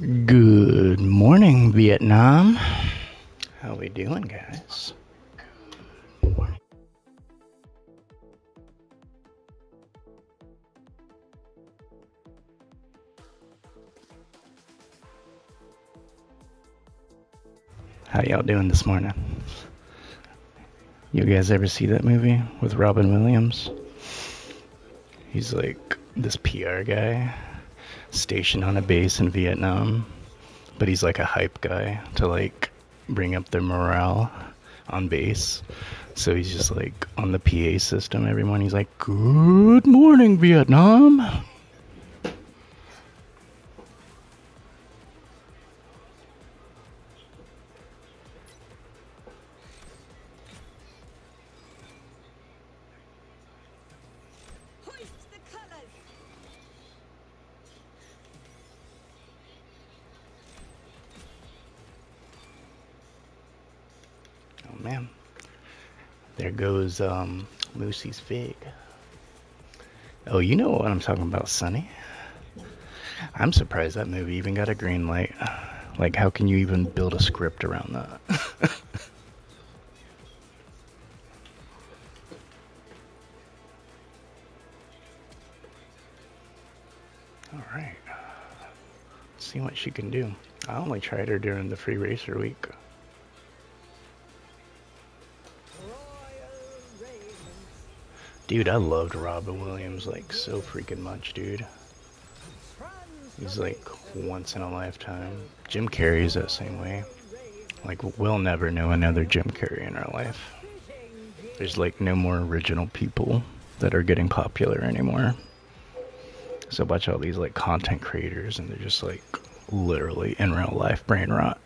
Good morning, Vietnam. How we doing, guys? How y'all doing this morning? You guys ever see that movie with Robin Williams? He's like this PR guy stationed on a base in Vietnam, but he's like a hype guy to like bring up their morale on base. So he's just like on the PA system every morning. He's like, "Good morning, Vietnam." Oh man, there goes Lucy's fig. Oh, you know what I'm talking about, Sonny. I'm surprised that movie even got a green light. Like, how can you even build a script around that? Alright. Let's see what she can do. I only tried her during the free racer week. Dude, I loved Robin Williams like so freaking much, dude. He's like once in a lifetime. Jim Carrey's that same way. Like, we'll never know another Jim Carrey in our life. There's like no more original people that are getting popular anymore. So watch all these like content creators and they're just like literally in real life brain rot.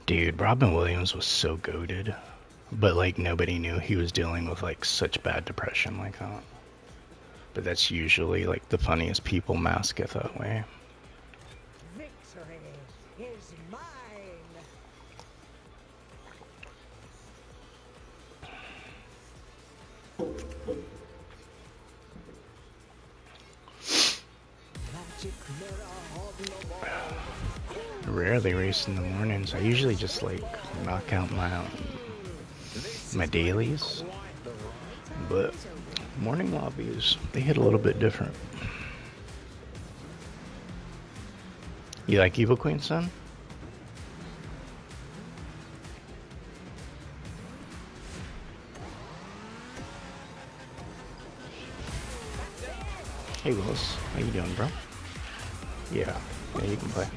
Dude, Robin Williams was so goated, but like nobody knew he was dealing with like such bad depression like that. But that's usually like the funniest people mask it that way. Victory is mine. I rarely race in the mornings. I usually just like knock out my dailies, but morning lobbies, they hit a little bit different. You like Evil Queen, son? Hey Willis, how you doing, bro? Yeah, you can play.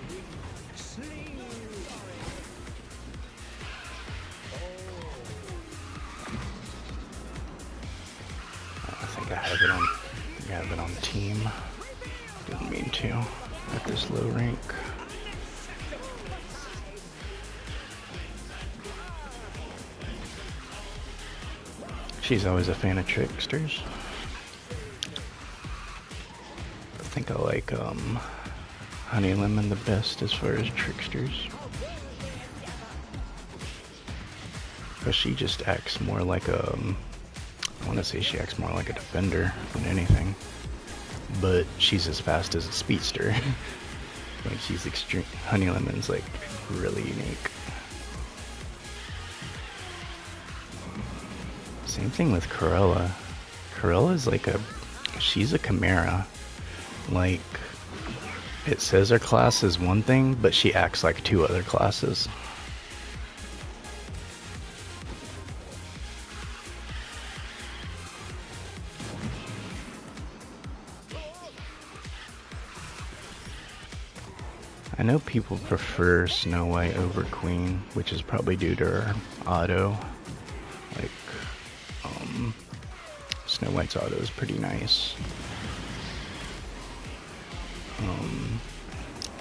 I think I have it on team. Didn't mean to at this low rank. She's always a fan of tricksters. I think I like Honey Lemon the best as far as tricksters. But she just acts more like I want to say she acts more like a defender than anything. But she's as fast as a speedster. Like, she's extreme. Honey Lemon's like really unique. Same thing with Corella. Corella's like she's a chimera. Like, it says her class is one thing, but she acts like two other classes. I know people prefer Snow White over Queen, which is probably due to her auto. Like, Snow White's auto is pretty nice.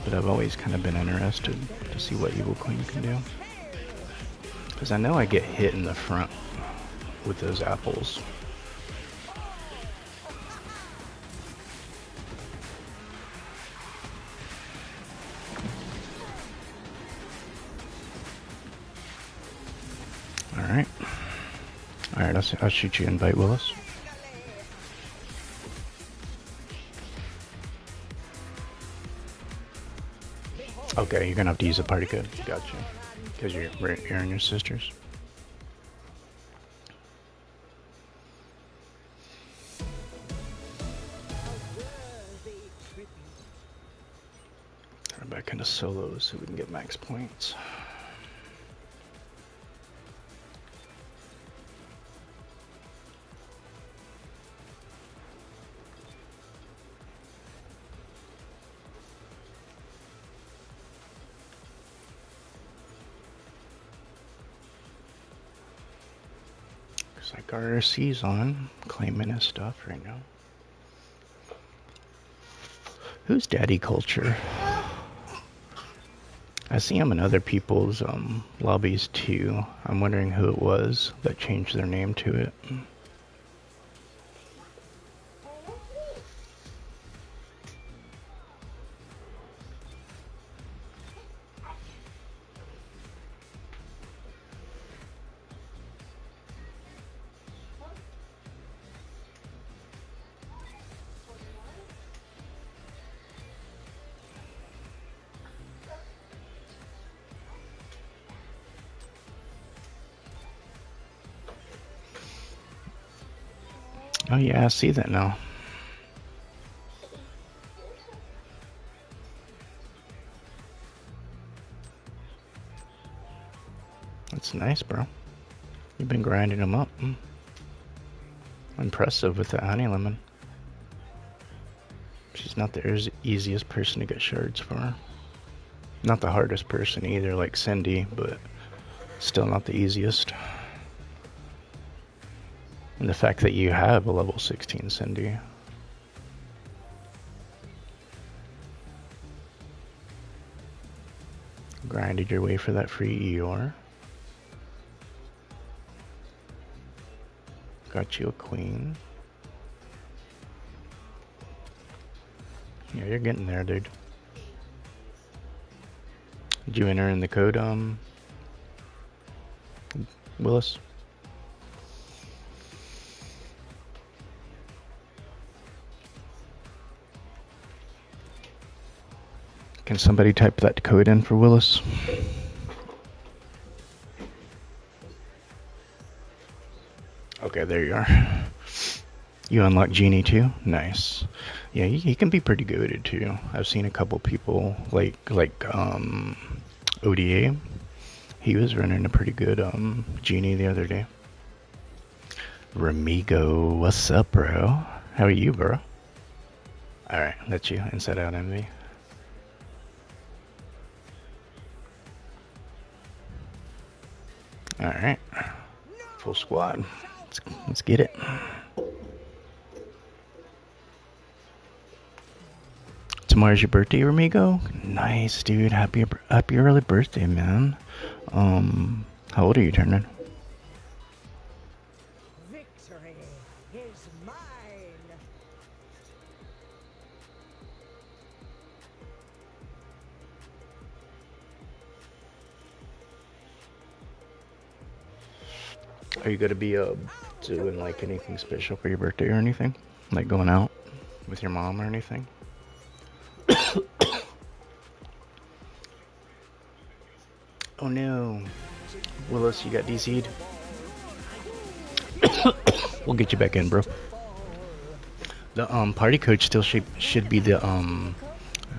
But I've always kind of been interested to see what Evil Queen can do. Because I know I get hit in the front with those apples. Alright. Alright, I'll shoot you an invite, Willis. Okay, you're gonna have to use a party code. Gotcha. Because you're and your sisters. Turn back into solos so we can get max points. Looks like RRC's on, claiming his stuff right now. Who's Daddy Culture? I see him in other people's lobbies too. I'm wondering who it was that changed their name to it. Oh yeah, I see that now. That's nice, bro. You've been grinding them up. Impressive with that honey lemon. She's not the easiest person to get shards for. Not the hardest person either, like Cindy, but still not the easiest. And the fact that you have a level 16 Cindy. Grinded your way for that free Eeyore. Got you a queen. Yeah, you're getting there, dude. Did you enter in the code, Willis? Can somebody type that code in for Willis? Okay, there you are. You unlock Genie too? Nice. Yeah, he can be pretty goated too. I've seen a couple people like ODA. He was running a pretty good Genie the other day. Ramigo, what's up, bro? How are you, bro? Alright, that's you. Inside Out Envy. Alright. Full squad. Let's get it. Tomorrow's your birthday, Ramigo? Nice, dude. Happy early birthday, man. How old are you turning? Victory is mine. Are you gonna be doing like anything special for your birthday or anything? Like going out with your mom or anything? Oh no. Willis, you got DC'd? We'll get you back in, bro. The party code still should be the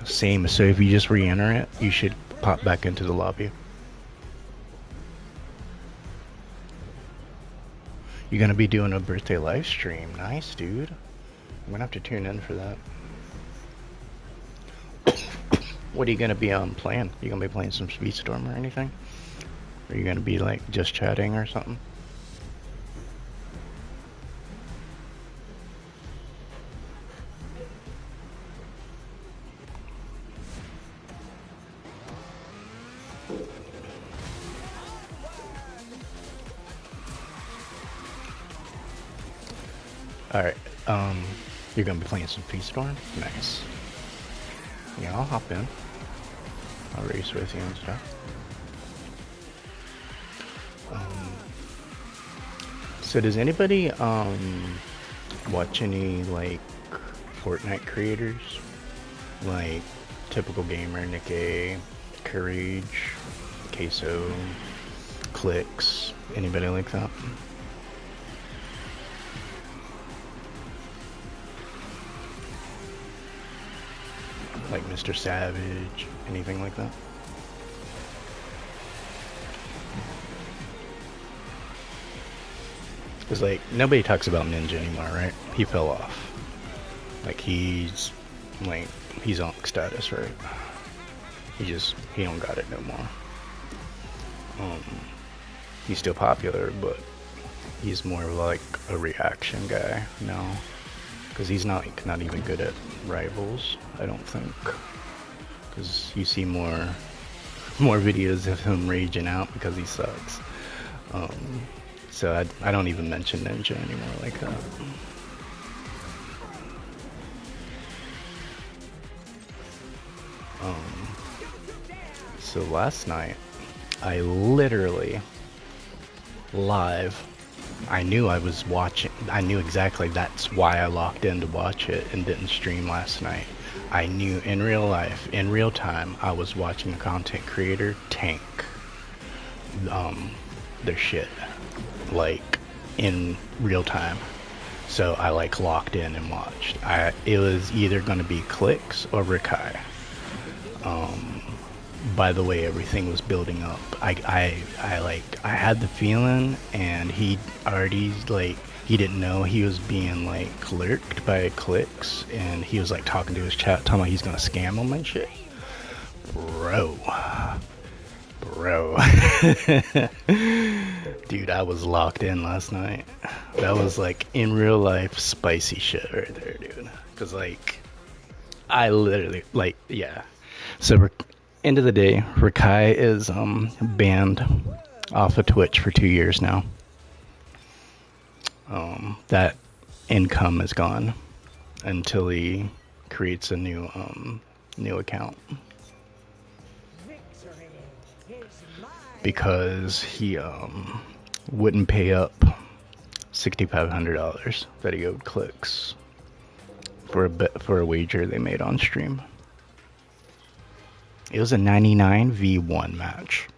same, so if you just re-enter it, you should pop back into the lobby. You're gonna be doing a birthday live stream. Nice, dude. I'm gonna have to tune in for that. What are you gonna be playing? You gonna be playing some Speedstorm or anything? Or are you gonna be like just chatting or something? Alright, you're gonna be playing some Speedstorm? Nice. Yeah, I'll hop in. I'll race with you and stuff. So does anybody watch any like Fortnite creators? Like Typical Gamer, Nick A, Courage, Queso, Clicks, anybody like that? Like Mr. Savage, anything like that? Because, like, nobody talks about Ninja anymore, right? He fell off. Like, he's on status, right? He don't got it no more. He's still popular, but he's more like a reaction guy now. Because he's not even good at rivals, I don't think. Because you see more videos of him raging out because he sucks. So I don't even mention Ninja anymore like that. So last night, I literally live. I knew I was watching. I knew exactly that's why I locked in to watch it and didn't stream last night. I knew in real life, in real time, I was watching a content creator tank their shit, like, in real time. So I, like, locked in and watched. It was either going to be Clicks or Rikai. By the way everything was building up, I had the feeling, and he already, like, he didn't know he was being, like, lurked by Clicks, and he was, like, talking to his chat, talking about he's gonna scam him and shit. Bro. Dude, I was locked in last night. That was, like, in real life spicy shit right there, dude. Because, like, I literally, like, yeah. So, end of the day, Rikai is banned off of Twitch for 2 years now. That income is gone until he creates a new account. Because he wouldn't pay up $6,500 that he owed Clicks for a wager they made on stream. It was a 99v1 match.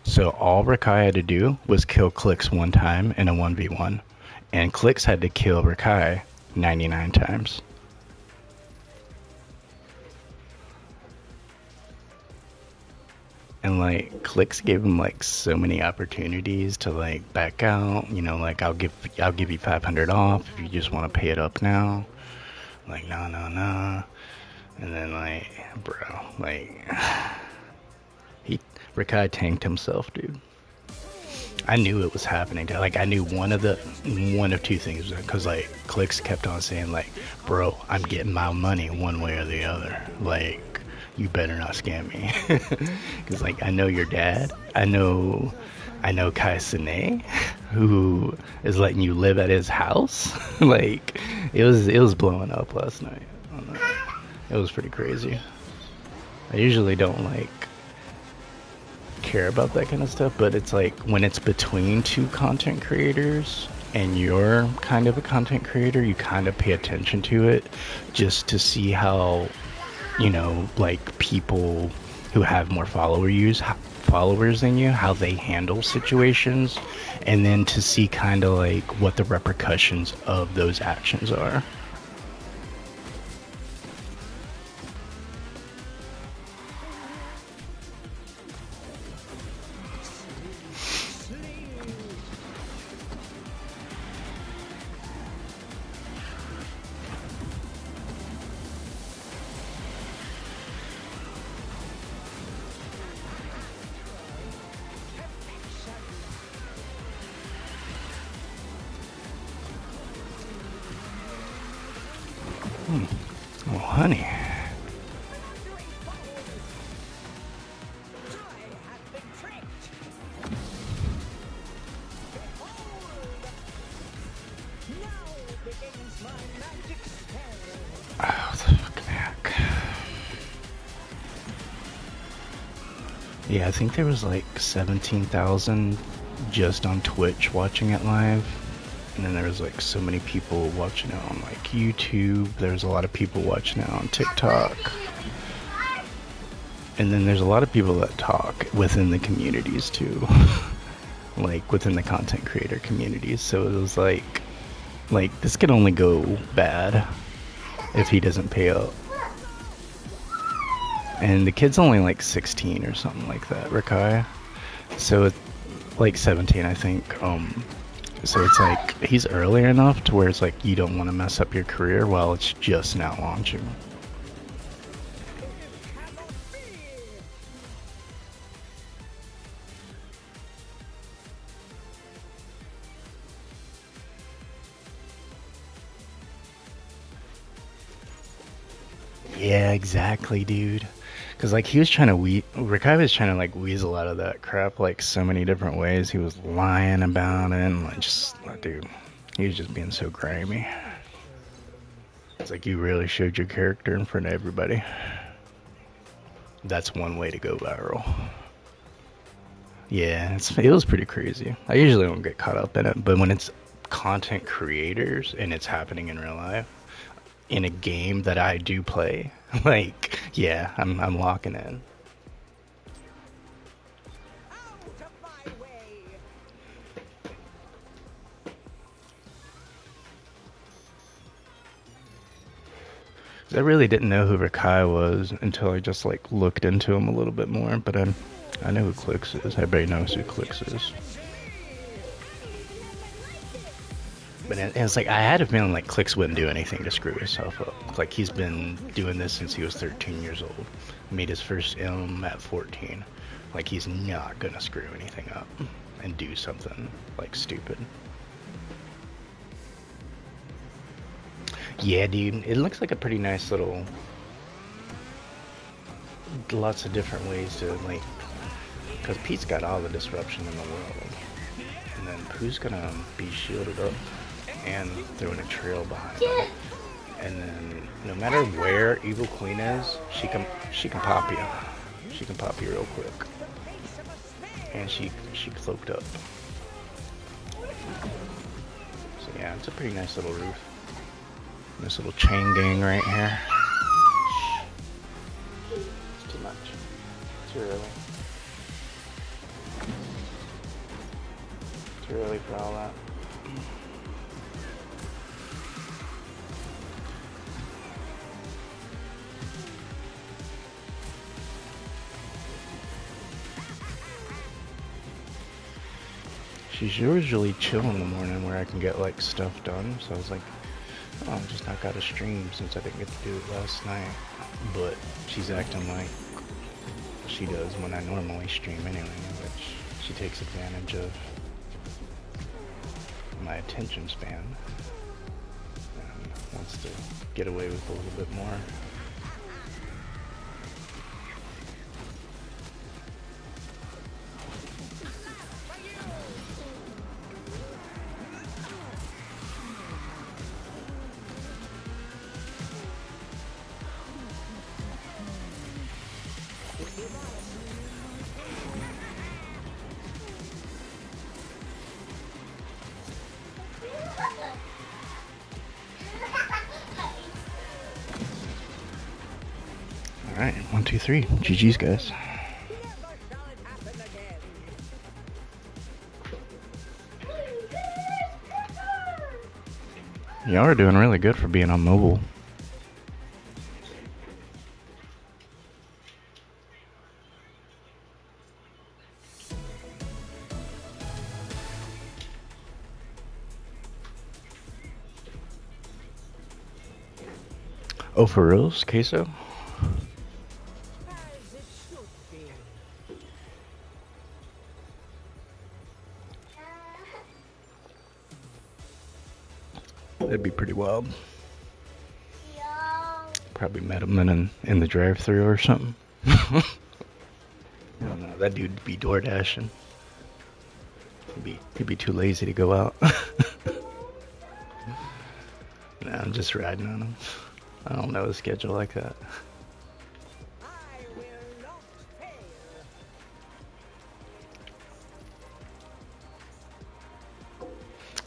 So all Rikai had to do was kill Clicks one time in a 1v1. And Clicks had to kill Rikai 99 times. And, like, Clicks gave him, like, so many opportunities to, like, back out. You know, like, I'll give you 500 off if you just want to pay it up now. Like, nah. And then, like, bro, like, Rikai tanked himself, dude. I knew it was happening. Like, I knew one of two things, because, like, Clicks kept on saying, like, bro, I'm getting my money one way or the other. Like, you better not scam me. Because, like, I know your dad. I know Kai Sine, who is letting you live at his house. Like, it was blowing up last night. It was pretty crazy. I usually don't, like, care about that kind of stuff, but it's like when it's between two content creators and you're kind of a content creator, you kind of pay attention to it just to see how, you know, like, people who have more followers than you, how they handle situations, and then to see kind of like what the repercussions of those actions are. Oh, honey. Oh, the fucking heck. Yeah, I think there was like 17,000 just on Twitch watching it live. And then there was like so many people watching it on like YouTube. There's a lot of people watching it on TikTok. And then there's a lot of people that talk within the communities too, like within the content creator communities. So it was like this could only go bad if he doesn't pay up. And the kid's only like 16 or something like that, Rikai. So it's like 17, I think. So it's like he's early enough to where it's like you don't want to mess up your career while it's just now launching. Yeah, exactly, dude. Because like he was trying to Rikai was trying to like weasel out of that crap like so many different ways. He was lying about it, and like just dude, he was just being so grimy. It's like you really showed your character in front of everybody. That's one way to go viral. Yeah, it was pretty crazy. I usually don't get caught up in it, but when it's content creators and it's happening in real life in a game that I do play, like yeah, I'm locking in. Out of my way! 'Cause I really didn't know who Rakai was until I just like looked into him a little bit more, but I know who Clicks is. Everybody knows who Clicks is. But it's like I had a feeling like Clicks wouldn't do anything to screw himself up. Like he's been doing this since he was 13 years old. Made his first M at 14. Like he's not gonna screw anything up and do something like stupid. Yeah, dude, it looks like a pretty nice little. Lots of different ways to like, because Pete's got all the disruption in the world, and then Pooh's gonna be shielded up and throwing a trail behind him. And then no matter where Evil Queen is, she can pop you. She can pop you real quick. And she cloaked up. So yeah, it's a pretty nice little roof. Nice little chain gang right here. It's too much. Too early. Too early for all that. She's usually chill in the morning where I can get like stuff done. So I was like, oh, I'm just not got to stream since I didn't get to do it last night. But she's acting like she does when I normally stream anyway, which she takes advantage of my attention span and wants to get away with a little bit more. Alright, 1, 2, 3. GG's, guys. Y'all are doing really good for being on mobile. Oh, for reals? Queso? That'd be pretty wild. Probably met him in the drive-thru or something. I don't know. That dude'd be door dashing. He'd be too lazy to go out. Nah, I'm just riding on him. I don't know the schedule like that.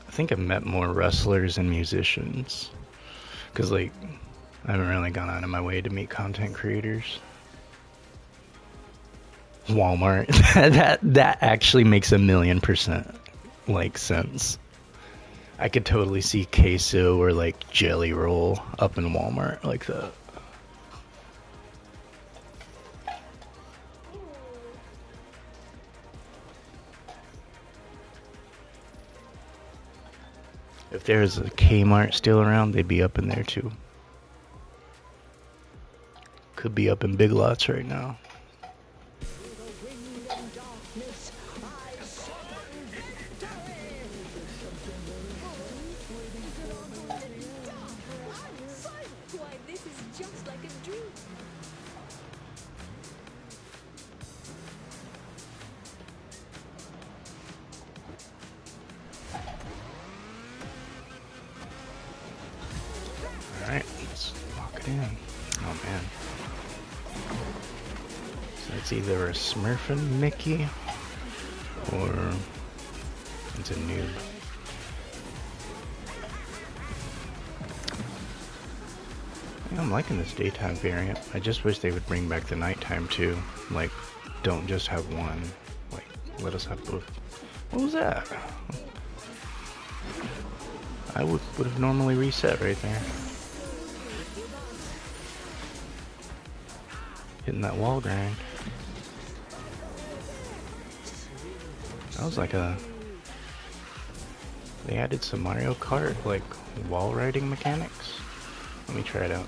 I think I've met more wrestlers and musicians. Because, like, I haven't really gone out of my way to meet content creators. Walmart. That actually makes 1,000,000% like sense. I could totally see queso or like jelly roll up in Walmart like that. If there's a Kmart still around, they'd be up in there too. Could be up in Big Lots right now. Through the wind and darkness, I summon victory! Why, this is just like a dream. Alright, let's lock it in. Oh man. So it's either a Smurfin' Mickey or it's a noob. Yeah, I'm liking this daytime variant. I just wish they would bring back the nighttime too. Like, don't just have one. Like, let us have both. What was that? I would have normally reset right there. Hitting that wall grind. That was like a... They added some Mario Kart, like, wall riding mechanics. Let me try it out.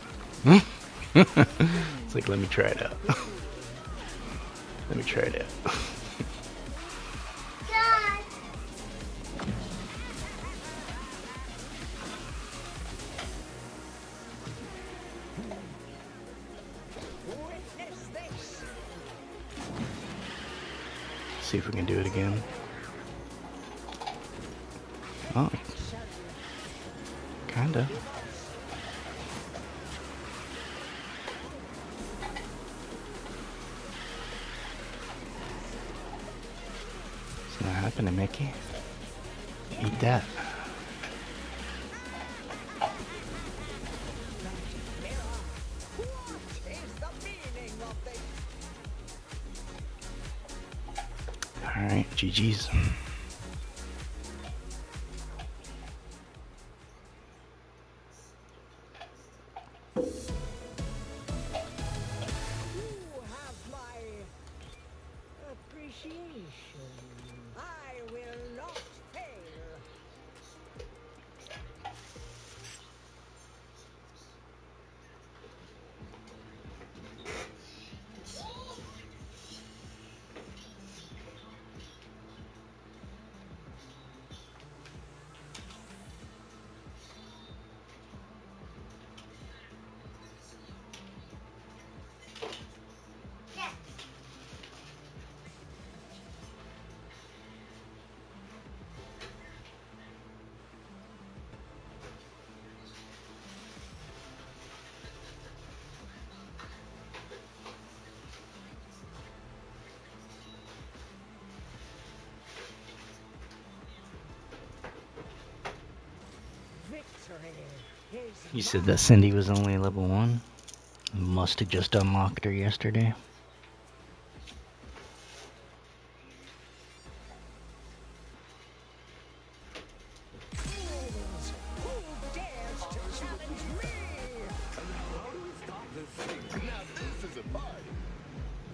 It's like, let me try it out. Let me try it out. Witness this! See if we can do it again. Oh, kinda. It's not happening, Mickey. Eat that. What is the meaning of this? Alright, GG's. You have my appreciation. I will not fail. Victory is You said that Cindy was only level 1? Must have just unlocked her yesterday. Fools! Who dares to challenge me?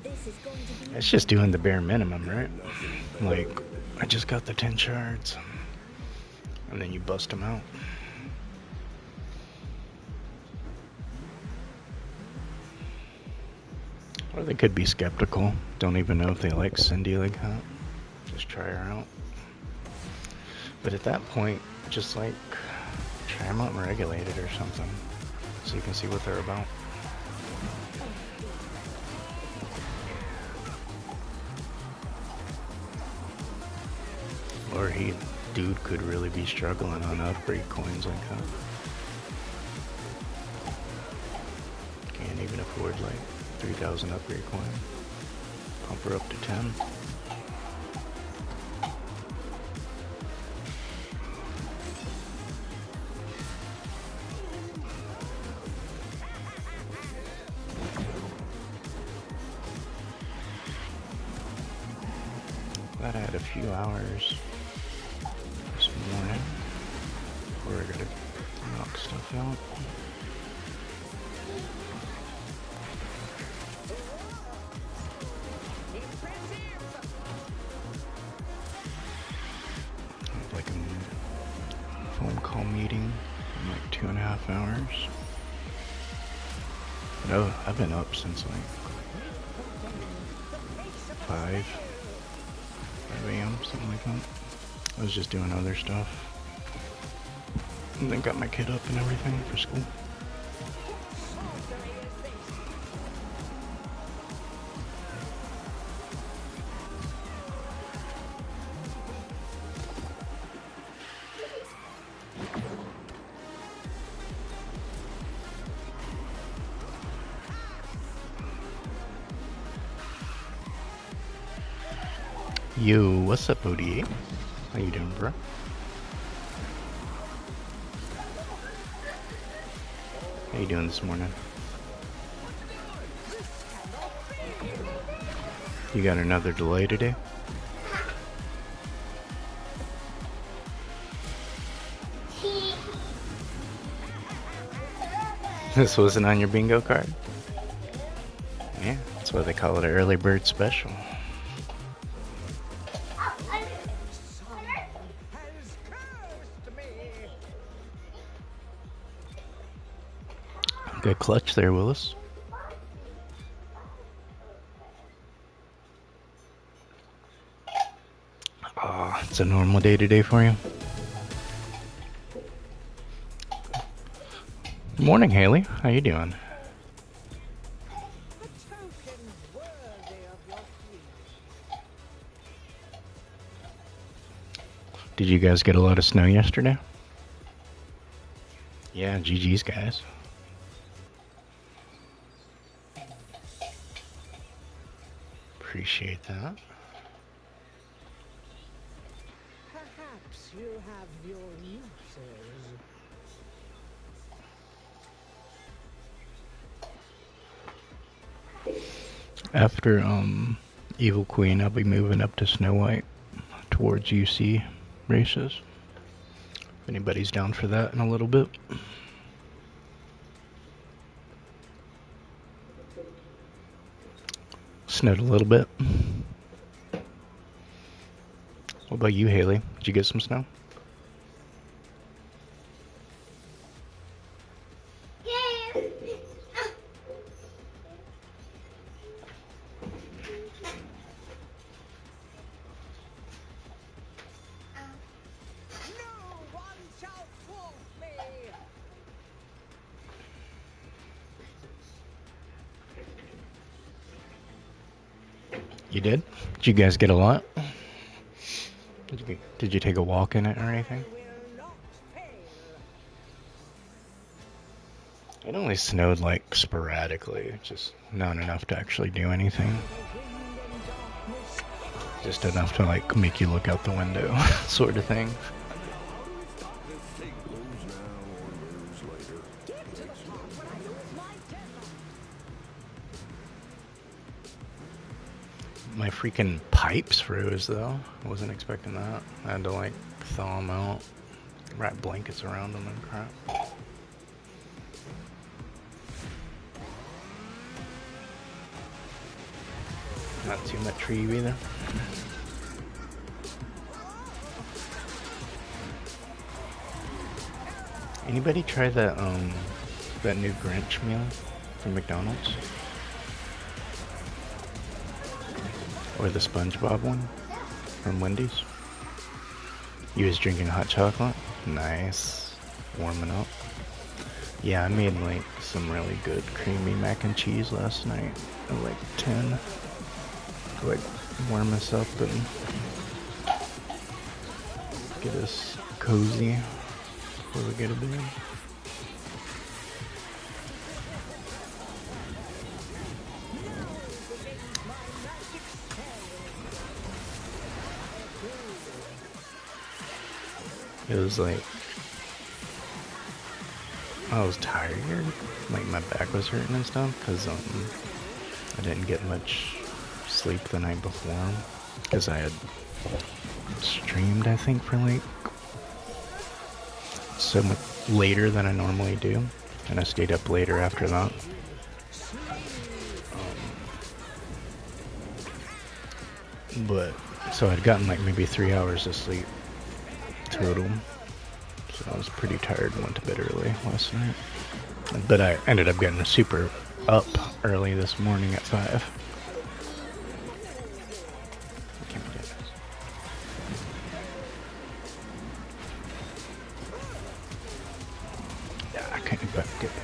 This is going to be It's just doing the bare minimum, right? Like, I just got the 10 shards. And then you bust them out. Or they could be skeptical. Don't even know if they like Cindy like that. Just try her out. But at that point, just like, try them out and regulate it or something. So you can see what they're about. Or dude could really be struggling on upgrade coins like that. Can't even afford like 3,000 upgrade coin. Pump her up to 10. Thought I had a few hours this morning before I gotta knock stuff out. I have like a phone call meeting in like 2.5 hours. No, I've been up since like 5 a.m., something like that. I was just doing other stuff. And then got my kid up and everything for school. Yo, what's up, ODA? How you doing, bro? How you doing this morning? You got another delay today? This wasn't on your bingo card? Yeah, that's why they call it an early bird special. Good clutch there, Willis. Oh, it's a normal day today for you. Morning, Haley. How you doing? Did you guys get a lot of snow yesterday? Yeah, GG's, guys. Appreciate that. Perhaps you have your uses. After Evil Queen, I'll be moving up to Snow White towards UC races. If anybody's down for that in a little bit. Snowed a little bit. What about you, Haley? Did you get some snow? You did? Did you guys get a lot? Did you take a walk in it or anything? It only snowed like sporadically, just not enough to actually do anything. Just enough to like make you look out the window, sort of thing. My freaking pipes froze though. I wasn't expecting that. I had to like thaw them out, wrap blankets around them and crap. Not too much for you either. Anybody try that that new Grinch meal from McDonald's? Or the SpongeBob one from Wendy's? You was drinking hot chocolate? Nice. Warming up. Yeah, I made like some really good creamy mac and cheese last night at like 10. To like warm us up and get us cozy before we get to bed. It was like, I was tired, like my back was hurting and stuff, because I didn't get much sleep the night before, because I had streamed, I think, for like so much later than I normally do, and I stayed up later after that. But so I'd gotten like maybe 3 hours of sleep total, so I was pretty tired and went to bed early last night. But I ended up getting super up early this morning at 5. Can't be this. Yeah, I can't get this.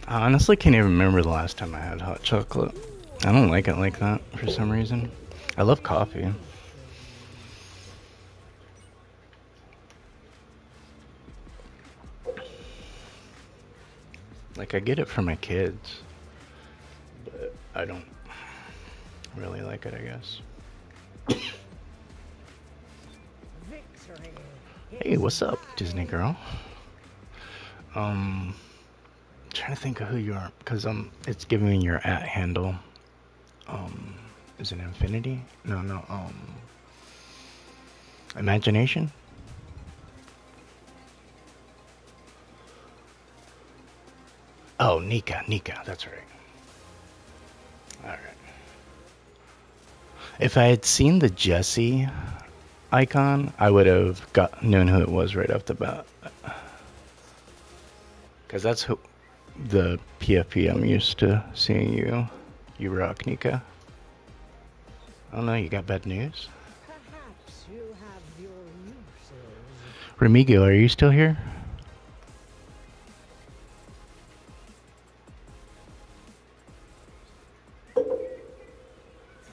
I honestly can't even remember the last time I had hot chocolate. I don't like it like that for some reason. I love coffee. Like, I get it for my kids, but I don't really like it, I guess. Victory. Hey, what's up, Disney girl? Trying to think of who you are, because it's giving me your at handle. Is it Infinity? No, Imagination? Oh, Nika, that's right. Alright. If I had seen the Jesse icon, I would have known who it was right off the bat. Because that's who the PFP I'm used to seeing you. You rock, Nika. Oh no, you got bad news? Perhaps you have your uses. Remigo, are you still here? Through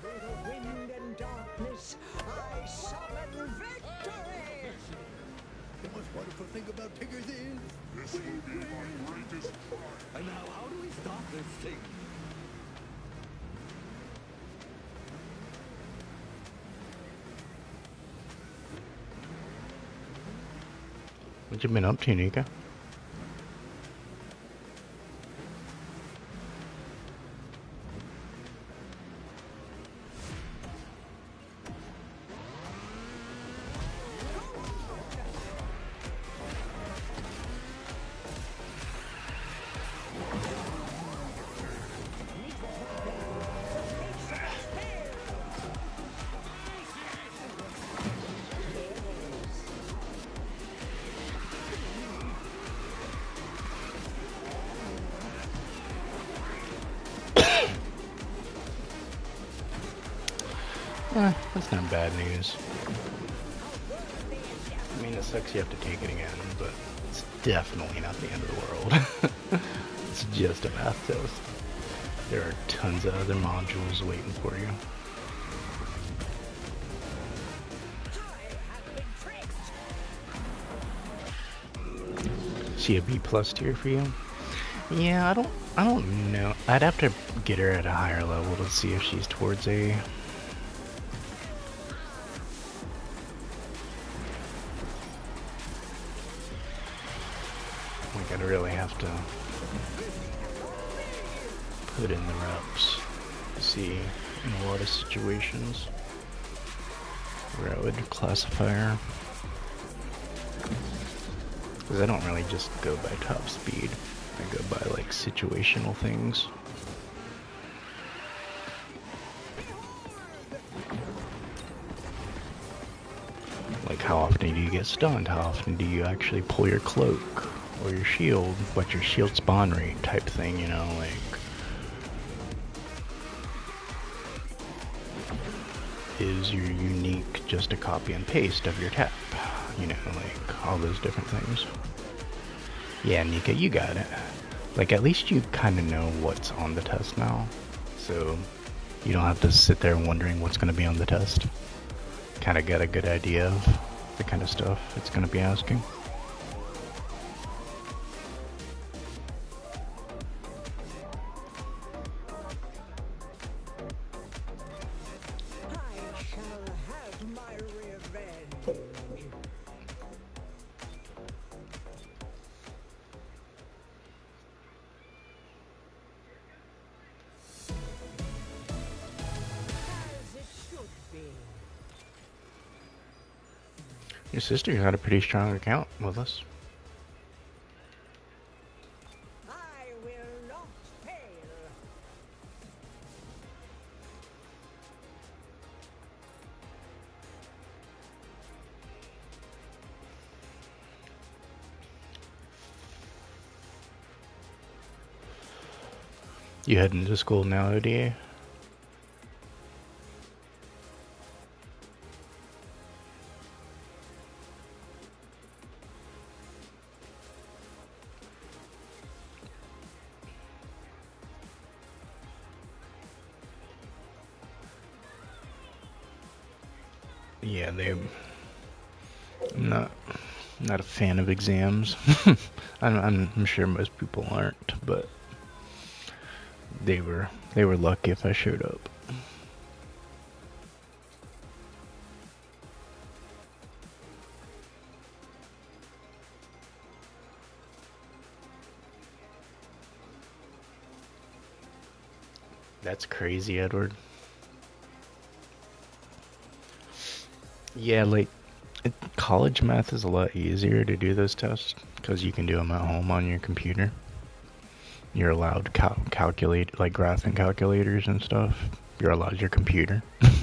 the wind and darkness, I summon victory! The most wonderful thing about Tigger's is... This will be my greatest crime. And now, how do we stop this thing? What you been up to, Nika? That's not bad news. I mean, it sucks you have to take it again, but it's definitely not the end of the world. It's just a math test. There are tons of other modules waiting for you. See a B plus tier for you? Yeah, I don't know. I'd have to get her at a higher level to see if she's towards A. Like, I'd really have to put in the reps to see in a lot of situations where I would classify her. Because I don't really just go by top speed. I go by like situational things. Like, how often do you get stunned? How often do you actually pull your cloak or your shield? What's your shield spawn rate type thing, you know? Like, is your unique just a copy and paste of your tap. You know, like all those different things. Yeah, Nika, you got it. Like, at least you kind of know what's on the test now. So you don't have to sit there wondering what's going to be on the test. Kind of got a good idea of the kind of stuff it's going to be asking. I shall have my revenge. As it should be. Your sister had a pretty strong account with us. I will not fail. You heading to school now, ODA? Yeah, I'm not a fan of exams. I'm sure most people aren't, but they were lucky if I showed up. That's crazy, Edward. Yeah, like college math is a lot easier to do those tests because you can do them at home on your computer. You're allowed to calculate, like graphing calculators and stuff. You're allowed your computer. Perhaps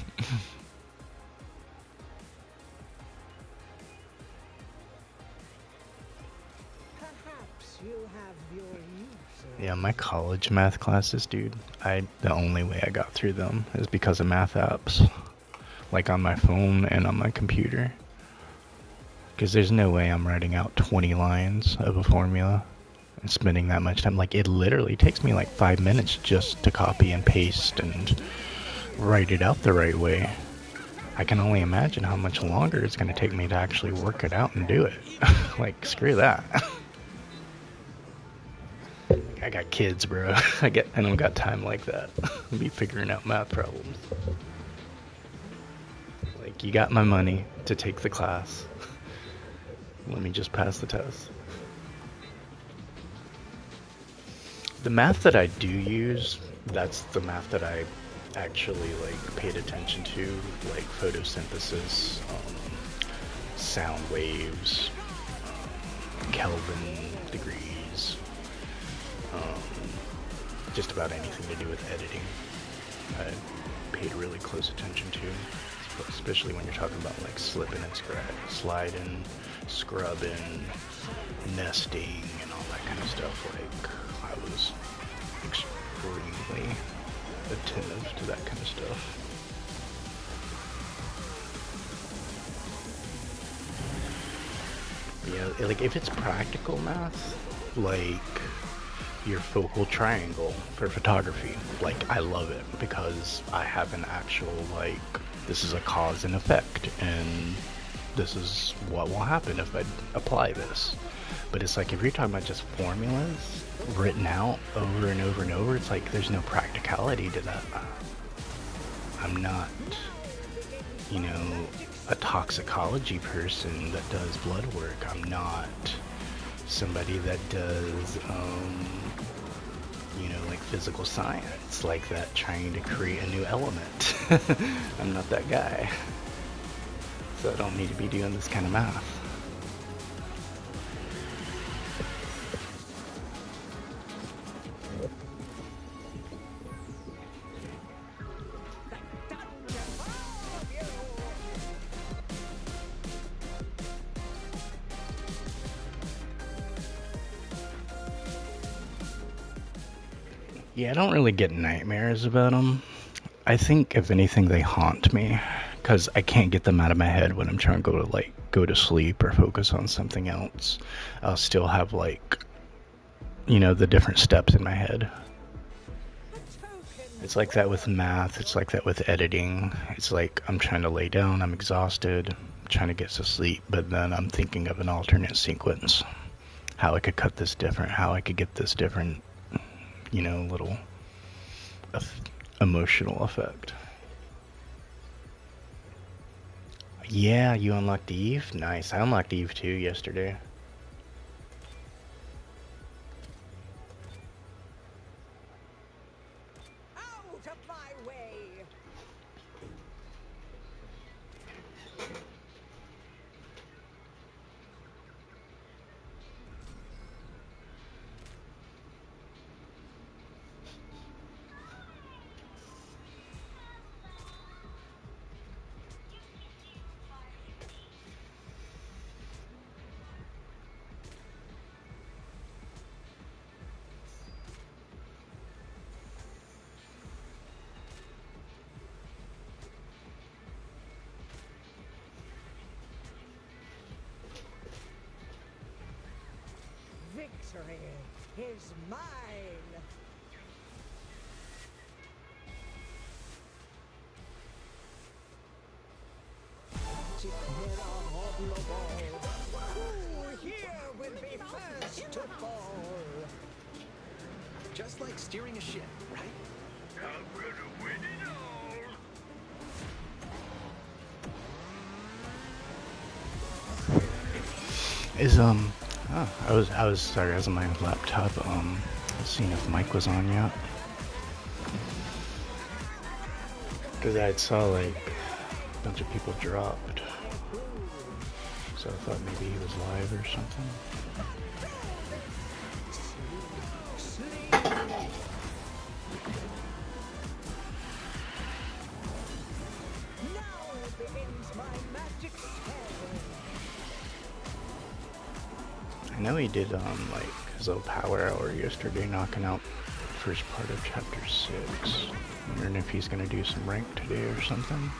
you have your uses. Yeah, my college math classes, dude, the only way I got through them is because of math apps. Like on my phone and on my computer. Because there's no way I'm writing out 20 lines of a formula and spending that much time. Like, it literally takes me like 5 minutes just to copy and paste and write it out the right way. I can only imagine how much longer it's going to take me to actually work it out and do it. Like, screw that. I got kids, bro. I don't got time like that. I'll be figuring out math problems. Like, you got my money to take the class. Let me just pass the test. The math that I do use, that's the math that I actually like paid attention to, like photosynthesis, sound waves, Kelvin degrees, just about anything to do with editing. I paid really close attention to, especially when you're talking about like slipping and sliding, scrubbing, nesting, and all that kind of stuff. Like, I was extremely attentive to that kind of stuff. Yeah, like if it's practical math, like your focal triangle for photography, like I love it because I have an actual, like, this is a cause and effect, and this is what will happen if I apply this. But it's like if you're talking about just formulas written out over and over and over, it's like there's no practicality to that. I'm not, you know, a toxicology person that does blood work. I'm not somebody that does, you know, like physical science, like that, trying to create a new element. I'm not that guy. So I don't need to be doing this kind of math. Yeah, I don't really get nightmares about them. I think, if anything, they haunt me. because I can't get them out of my head when I'm trying to go to sleep or focus on something else. I'll still have like, you know, the different steps in my head. It's like that with math, it's like that with editing. It's like I'm trying to lay down, I'm exhausted, I'm trying to get to sleep, but then I'm thinking of an alternate sequence. How I could cut this different, how I could get this different, you know, little emotional effect. Yeah, you unlocked Eve? Nice. I unlocked Eve too yesterday. Out of my way! Victory is mine! Magic mirror on the wall. Who here will be first to fall? Just like steering a ship, right? I'm gonna win it all. Is oh, I was sorry, I was on my laptop seeing if Mike was on yet. Cause I saw like a bunch of people dropped. So I thought maybe he was live or something. Now begins my magic spell. I know he did like his little power hour yesterday, knocking out the first part of chapter 6. Wondering if he's gonna do some rank today or something.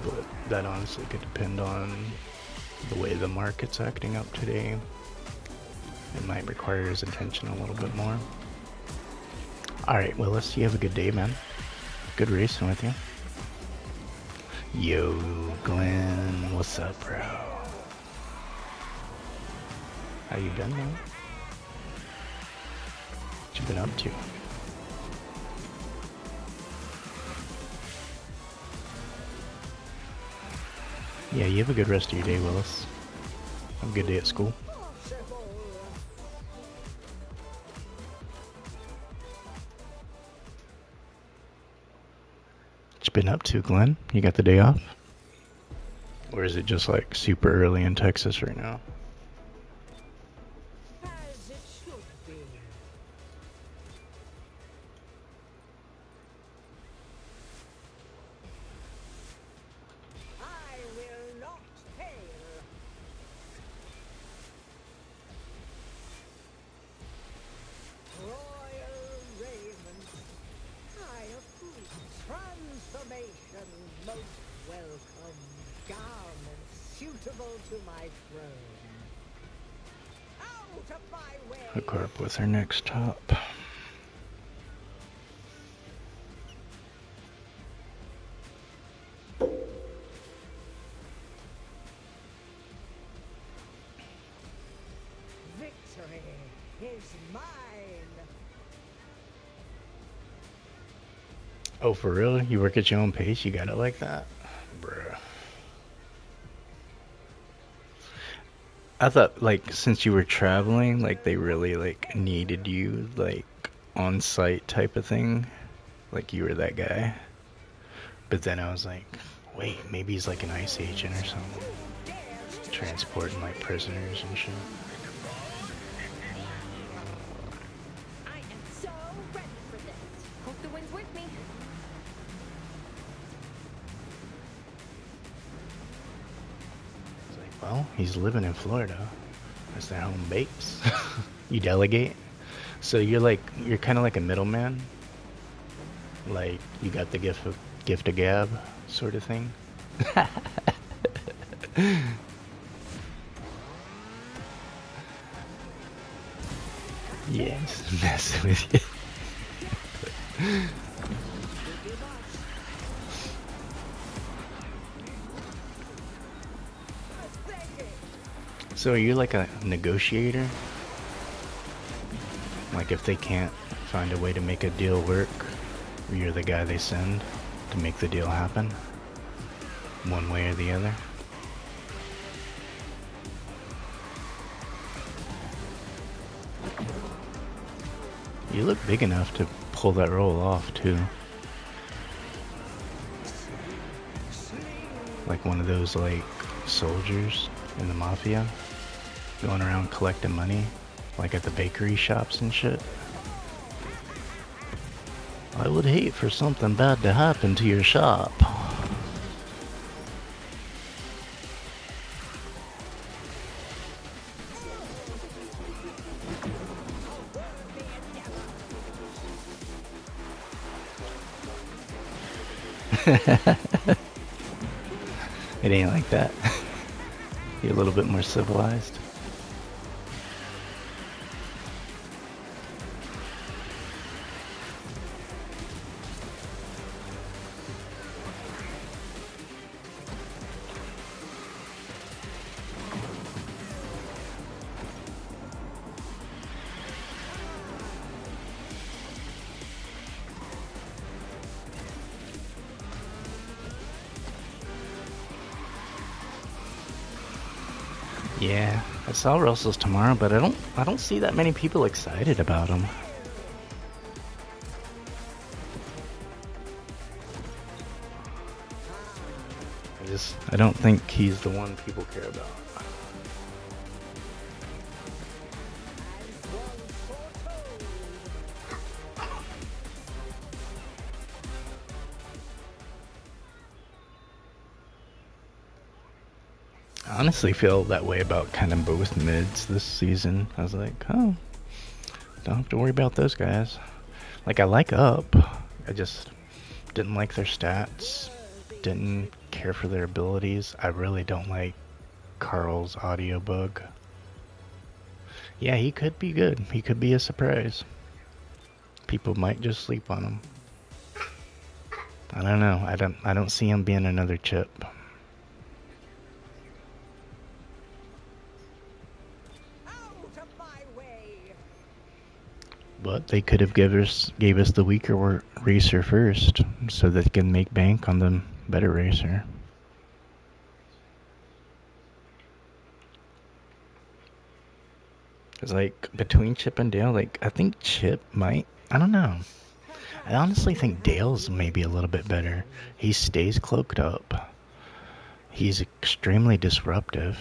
But that honestly could depend on the way the market's acting up today. It might require his attention a little bit more. Alright, Willis, you have a good day, man. Good racing with you. Yo, Glenn, what's up, bro? How you been, man? What you been up to? Yeah, you have a good rest of your day, Willis. Have a good day at school. What you been up to, Glenn? You got the day off? Or is it just like super early in Texas right now? As it should be. I will not fail. Royal raiment. I approve. Transformation most welcome. Garment suitable to my throne. Out of my way. Hook her up with her next top. Victory is mine. Oh, for real? You work at your own pace? You got it like that? Bruh. I thought, like, since you were traveling, like, they really, like, needed you, like, on-site type of thing. Like, you were that guy. But then I was like, wait, maybe he's, like, an ICE agent or something. Transporting, like, prisoners and shit. I am so ready for this. Hope the wind's with me. It's like, well, he's living in Florida. That's their home base. You delegate. So you're kind of like a middleman. Like, you got the gift gift a gab sort of thing. Yeah, just messing with you. So are you like a negotiator? Like if they can't find a way to make a deal work, you're the guy they send to make the deal happen? One way or the other? You look big enough to pull that role off too. Like one of those like soldiers in the mafia going around collecting money, like at the bakery shops and shit. I would hate for something bad to happen to your shop. It ain't like that. You're a little bit more civilized. Yeah, I saw Russell's tomorrow, but I don't see that many people excited about him. I don't think he's the one people care about. I honestly feel that way about kind of both mids this season. I was like, oh, don't have to worry about those guys. Like, I like Up. I just didn't like their stats. Didn't care for their abilities. I really don't like Carl's audio bug. Yeah, he could be good. He could be a surprise. People might just sleep on him. I don't know. I don't see him being another chip. But they could have gave us the weaker racer first, so that they can make bank on the better racer. It's like between Chip and Dale, like I think Chip might. I don't know. I honestly think Dale's maybe a little bit better. He stays cloaked up. He's extremely disruptive.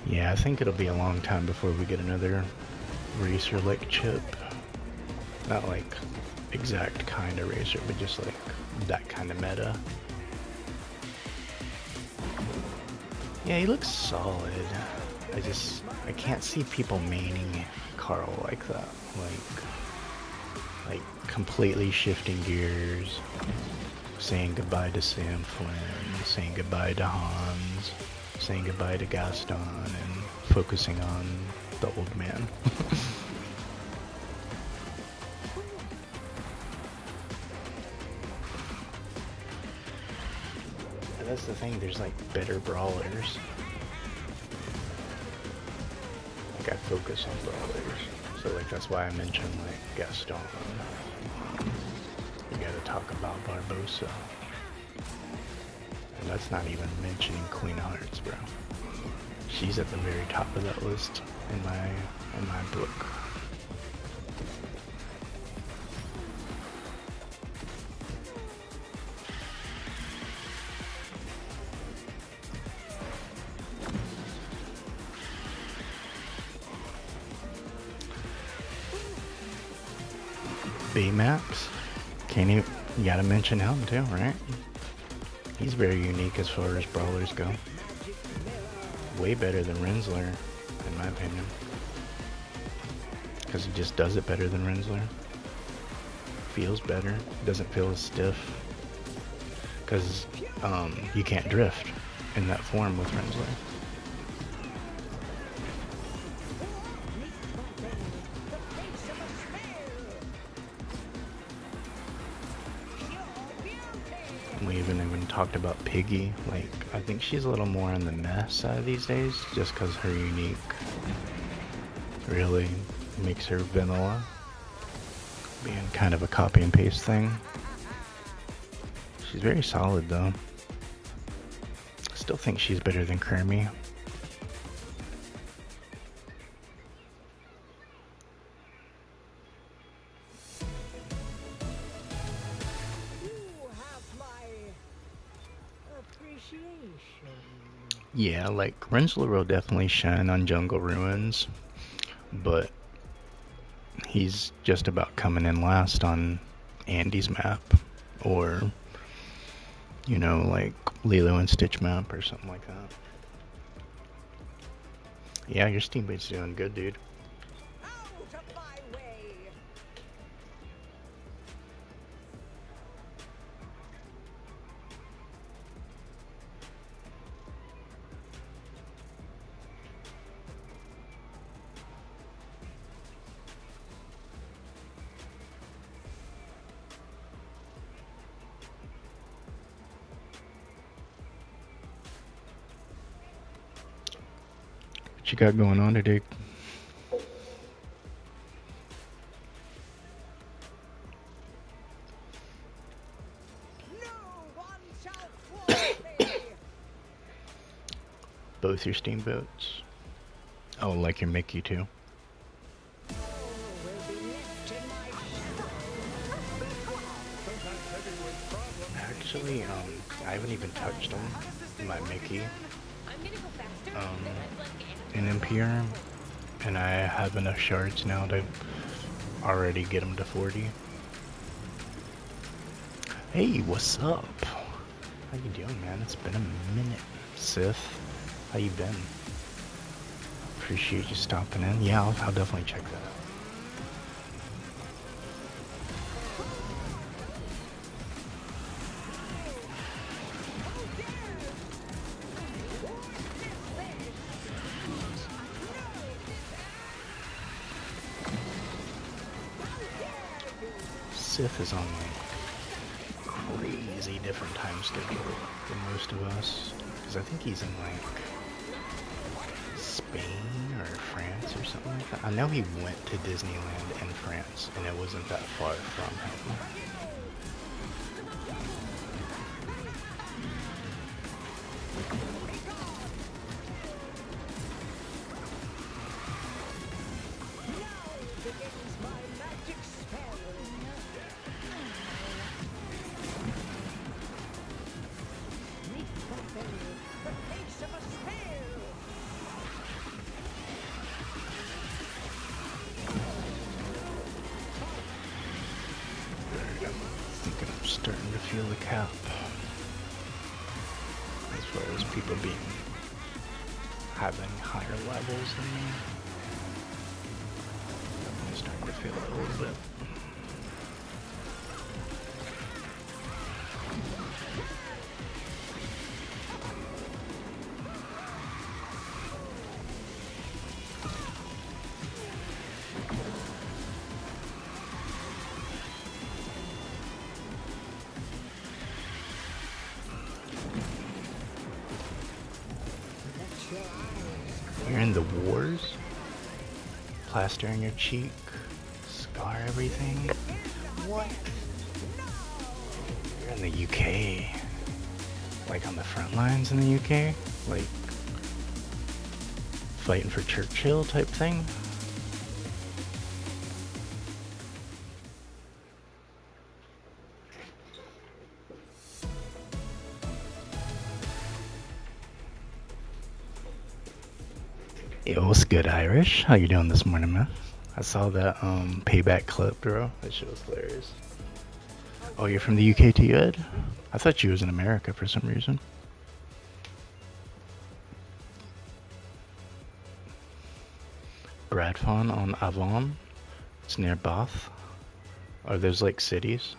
Yeah, I think it'll be a long time before we get another racer like Chip. Not like exact kind of racer, but just like that kind of meta. Yeah, he looks solid. I can't see people maining Carl like that. Like completely shifting gears, saying goodbye to Sam Flynn, saying goodbye to Hans, saying goodbye to Gaston, and focusing on the old man. And that's the thing, there's like better brawlers. Like I focus on brawlers. So like that's why I mentioned like Gaston. You gotta talk about Barbosa. And that's not even mentioning Queen of Hearts, bro. She's at the very top of that list in my book. Baymax? Can't You gotta mention him too, right? He's very unique as far as brawlers go. Way better than Rensler, in my opinion. Because he just does it better than Rensler. Feels better. Doesn't feel as stiff. Because you can't drift in that form with Rensler. We even talked about Piggy. Like, I think she's a little more on the meh side these days, just because her unique really makes her vanilla, being kind of a copy and paste thing. She's very solid though. Still think she's better than Kermie. Yeah, like Rensler will definitely shine on Jungle Ruins, but he's just about coming in last on Andy's map, or you know, like Lilo and Stitch map or something like that. Yeah, your teammate's doing good, dude. Out of my way! What you got going on today? No one shall thwart me! Both your steamboats? Oh, like your Mickey too? Actually, I haven't even touched on my Mickey I'm gonna go faster. in NPR, and I have enough shards now to already get him to 40. Hey, what's up? How you doing, man? It's been a minute, Sith. How you been? Appreciate you stopping in. Yeah, I'll definitely check that out. Sith is on like crazy different time schedule than most of us, because I think he's in like Spain or France or something like that. I know he went to Disneyland in France, and it wasn't that far from him. Starting to feel the cap as far as people having higher levels than me. I'm starting to feel it a little bit. You're in the wars? Plaster on your cheek? Scar everything? What? You're in the UK. Like on the front lines in the UK? Like fighting for Churchill type thing? Yo, what's good, Irish? How you doing this morning, man? I saw that payback clip, bro. That shit was hilarious. Oh, you're from the UK too, Ed? I thought you was in America for some reason. Bradford on Avon. It's near Bath. Are those like cities?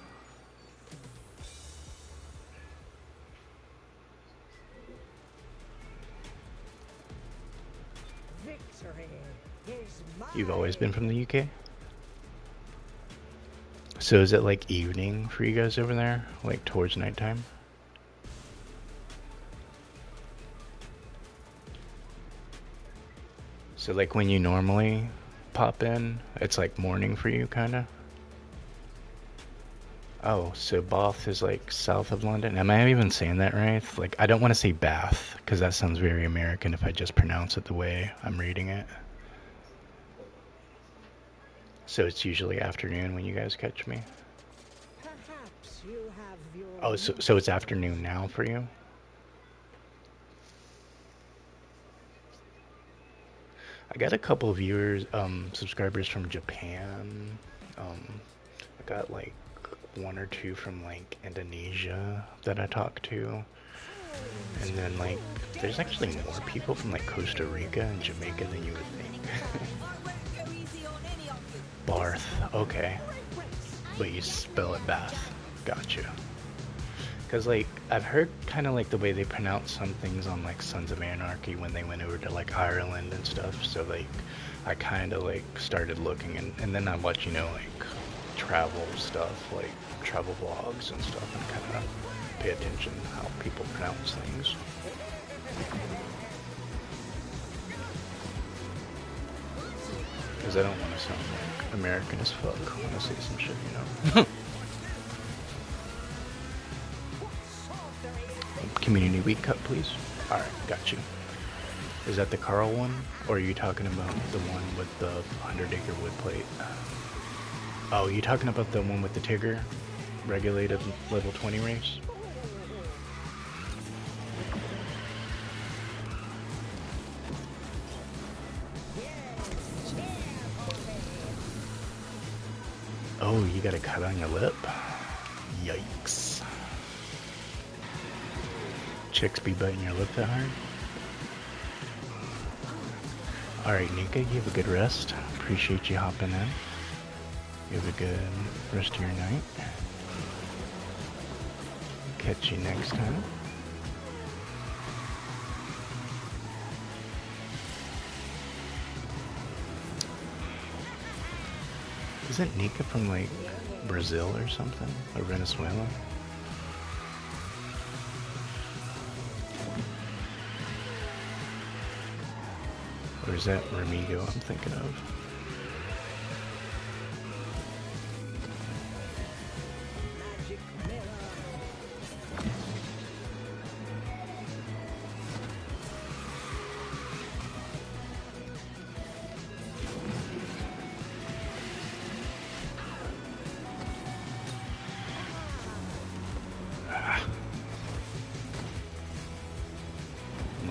Victory is You've always mine. been from the UK? So is it like evening for you guys over there? Like towards nighttime? So like when you normally pop in, it's like morning for you kinda? Oh, so Bath is like south of London. Am I even saying that right? Like I don't want to say Bath because that sounds very American if I just pronounce it the way I'm reading it. So it's usually afternoon when you guys catch me. Perhaps you have your Oh, so it's afternoon now for you? I got a couple of viewers, subscribers from Japan. I got like one or two from like Indonesia that I talked to. And then like there's actually more people from like Costa Rica and Jamaica than you would think. Barth, okay. But you spell it Bath. Gotcha. Cause like I've heard kind of like the way they pronounce some things on like Sons of Anarchy when they went over to like Ireland and stuff. So like I kind of like started looking and then I watch like travel stuff, like travel vlogs and stuff, and kind of pay attention how people pronounce things. Because I don't want to sound like American as fuck when I say some shit, you know. Community Week Cup, please. Alright, got you. Is that the Carl one? Or are you talking about the one with the 100-acre wood plate? Oh, you talking about the one with the Tigger? Regulated level 20 race? Oh, you got a cut on your lip? Yikes. Chicks be biting your lip that hard? Alright, Nika, you have a good rest. Appreciate you hopping in. You have a good rest of your night. Catch you next time. Isn't Nika from like Brazil or something? Or Venezuela? Or is that Remigo I'm thinking of?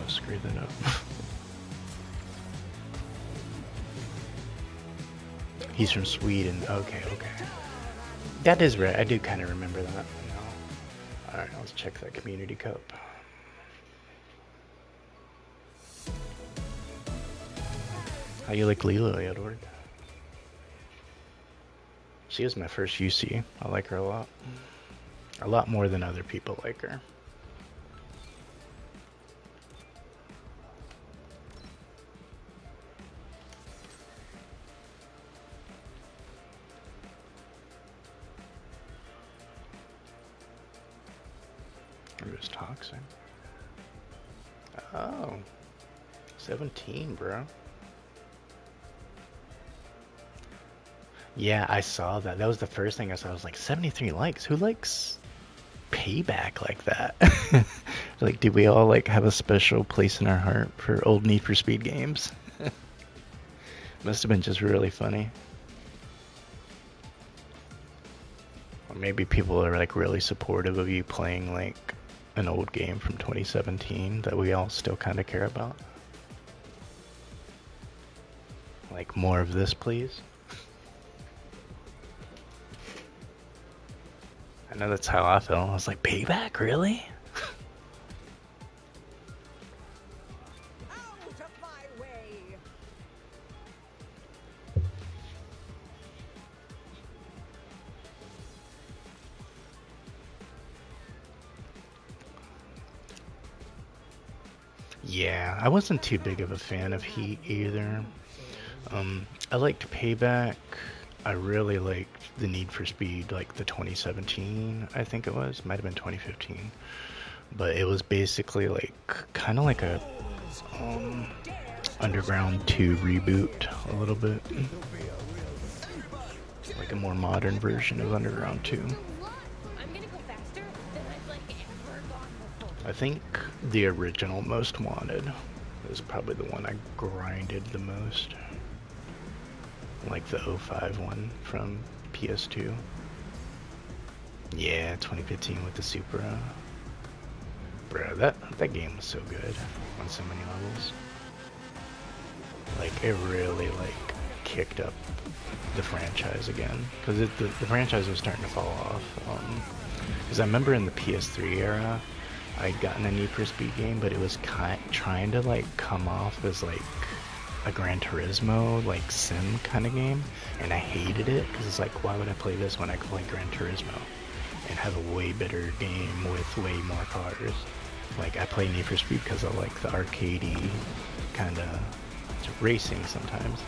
Screw that up. He's from Sweden. Okay, okay. That is right. I do kind of remember that now. Alright, let's check that community cup. How you like Lilo, Edward? She was my first UC. I like her a lot. A lot more than other people like her. It was toxic. Oh. 17, bro. Yeah, I saw that. That was the first thing I saw. I was like, 73 likes? Who likes payback like that? Like, did we all like have a special place in our heart for old Need for Speed games? Must have been just really funny. Or maybe people are like really supportive of you playing like an old game from 2017 that we all still kind of care about. Like, more of this, please. I know that's how I felt. I was like, payback, really? Out of my way! Yeah, I wasn't too big of a fan of Heat either. I liked Payback. I really liked the Need for Speed, like the 2017, I think it was. Might have been 2015. But it was basically like kind of like a um, Underground 2 reboot a little bit. Like a more modern version of Underground 2. I'm gonna go faster than I've like ever gone before. I think the original Most Wanted is probably the one I grinded the most. Like the '05 one from PS2. Yeah, 2015 with the Supra. Bro, that game was so good on so many levels. Like, it really, like, kicked up the franchise again. Because the franchise was starting to fall off. Because I remember in the PS3 era, I'd gotten a Need for Speed game, but it was trying to, like, come off as, like, a Gran Turismo, like, sim kind of game. And I hated it, because it's like, why would I play this when I could play Gran Turismo? And have a way better game with way more cars. Like, I play Need for Speed because I like the arcadey kind of racing sometimes.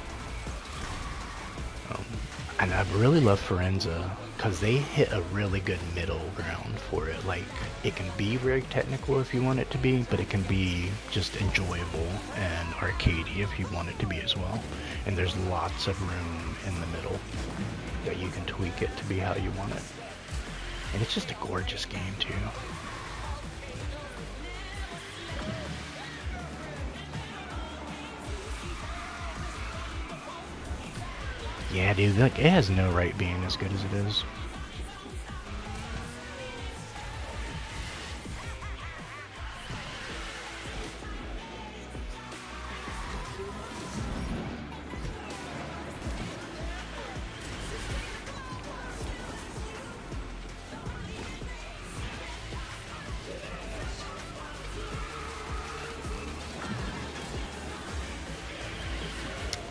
And I really love Forenza because they hit a really good middle ground for it. Like, it can be very technical if you want it to be, but it can be just enjoyable and arcadey if you want it to be as well. And there's lots of room in the middle that you can tweak it to be how you want it. And it's just a gorgeous game too. Yeah, dude, like, it has no right being as good as it is.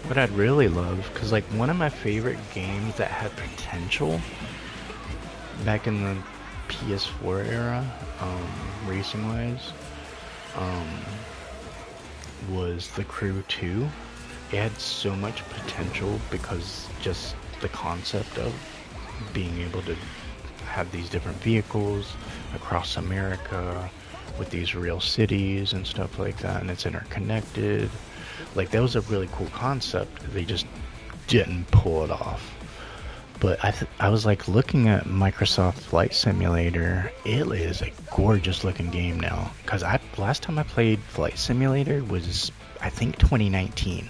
What I'd really love, because like one of my favorite games that had potential back in the PS4 era, racing wise, um, was The Crew 2. It had so much potential because just the concept of being able to have these different vehicles across America with these real cities and stuff like that, and it's interconnected. Like, that was a really cool concept. They just didn't pull it off. But I was like looking at Microsoft Flight Simulator. It is a gorgeous looking game now. Cause last time I played Flight Simulator was, I think, 2019.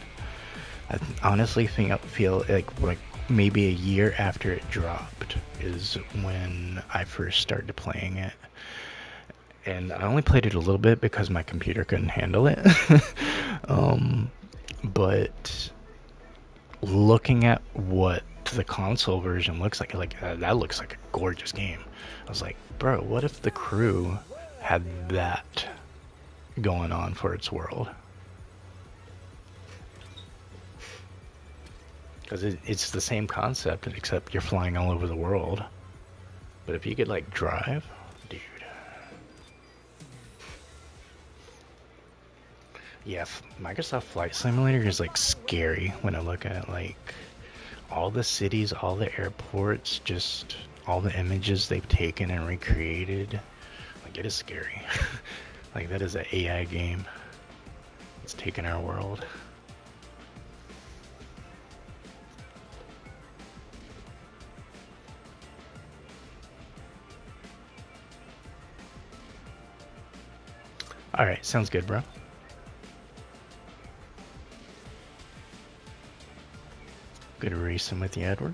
I honestly feel like maybe a year after it dropped is when I first started playing it. And I only played it a little bit because my computer couldn't handle it. But looking at what the console version looks like that looks like a gorgeous game. I was like, bro, what if The Crew had that going on for its world? Because it's the same concept, except you're flying all over the world. But if you could, like, drive, dude. Yeah, Microsoft Flight Simulator is, like, scary when I look at it. Like, all the cities, all the airports, just all the images they've taken and recreated. Like, it is scary. Like, that is an AI game. It's taken our world. Alright, sounds good, bro. Good racing with you, Edward.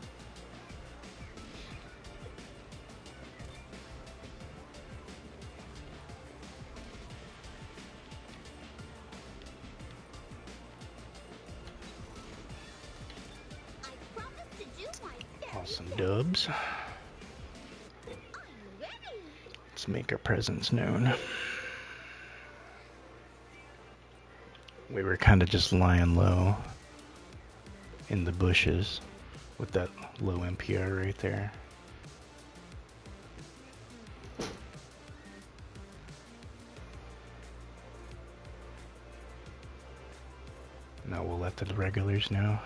Awesome dubs. Let's make our presence known. We were kind of just lying low in the bushes with that low NPR right there. Now we'll let the regulars know.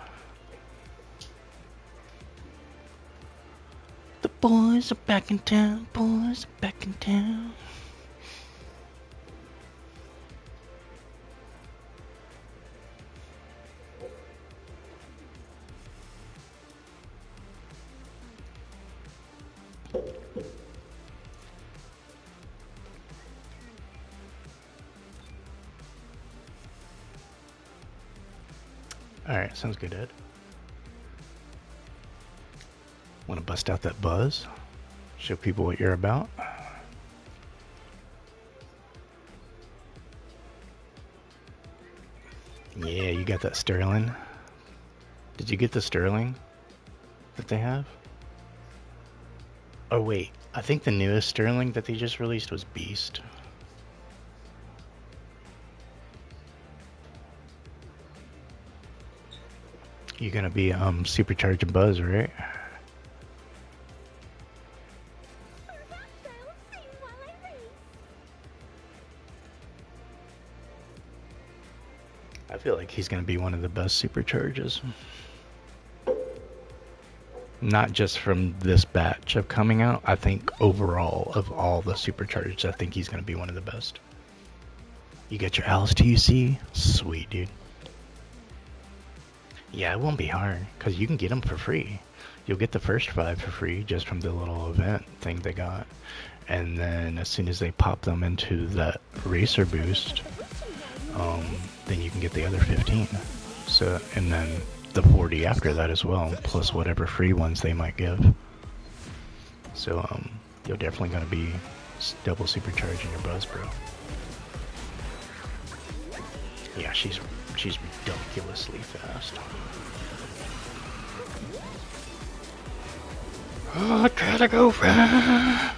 The boys are back in town, boys are back in town. Alright, sounds good, Ed. Want to bust out that buzz? Show people what you're about? Yeah, you got that Sterling. Did you get the Sterling that they have? Oh wait, I think the newest Sterling that they just released was Beast. You're gonna be supercharging Buzz, right? I feel like he's gonna be one of the best supercharges. Not just from this batch of coming out, I think overall of all the superchargers, I think he's gonna be one of the best. You get your Alice TUC? Sweet, dude. Yeah, it won't be hard, because you can get them for free. You'll get the first 5 for free just from the little event thing they got. And then as soon as they pop them into that racer boost, then you can get the other 15. So, and then the 40 after that as well, plus whatever free ones they might give. So, you're definitely going to be double supercharging your Buzz, bro. Yeah, she's ridiculously fast. Oh, I gotta go fast.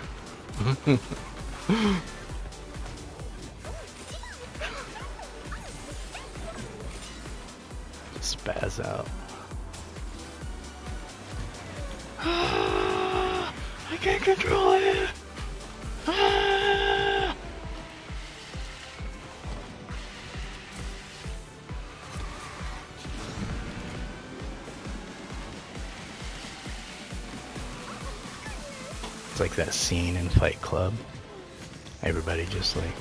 Spaz out. I can't control it. It's like that scene in Fight Club. Everybody just like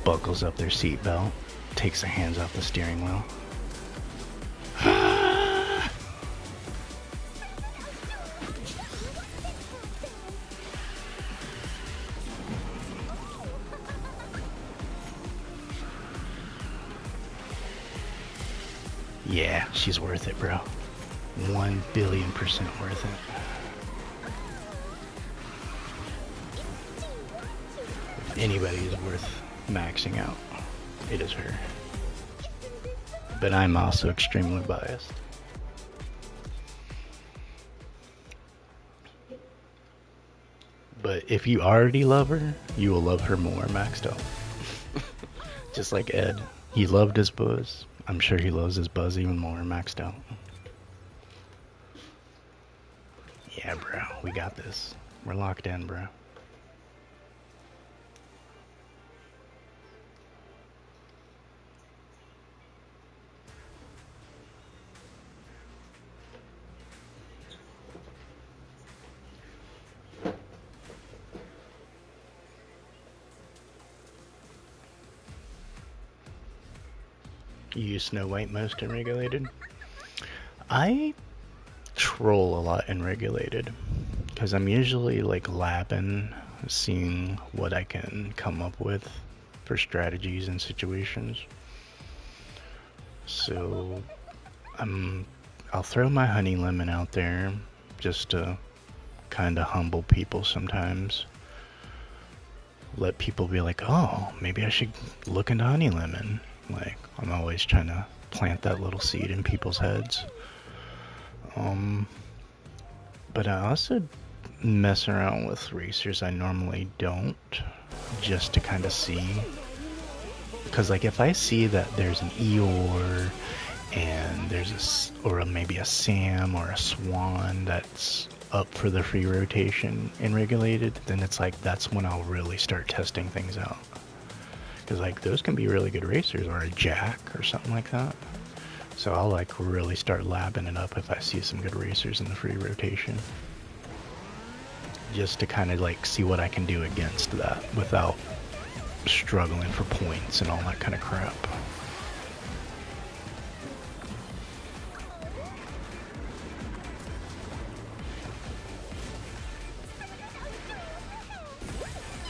buckles up their seatbelt, takes their hands off the steering wheel. Yeah, she's worth it, bro. 1,000,000,000% worth it. If anybody is worth maxing out, it is her. But I'm also extremely biased. But if you already love her, you will love her more maxed out. Just like Ed. He loved his Buzz. I'm sure he loves his Buzz even more maxed out. Yeah, bro. We got this. We're locked in, bro. You use Snow White most in regulated? I troll a lot in regulated because I'm usually like lapping, seeing what I can come up with for strategies and situations. So I'll throw my honey lemon out there just to kind of humble people sometimes. Let people be like, oh, maybe I should look into honey lemon. Like, I'm always trying to plant that little seed in people's heads. But I also mess around with racers I normally don't, just to kind of see. Because like if I see that there's an Eeyore and there's maybe a Sam or a Swan that's up for the free rotation in regulated, then it's like that's when I'll really start testing things out. Because like those can be really good racers, or a Jack or something like that. So I'll like really start labbing it up if I see some good racers in the free rotation. Just to kind of like see what I can do against that without struggling for points and all that kind of crap.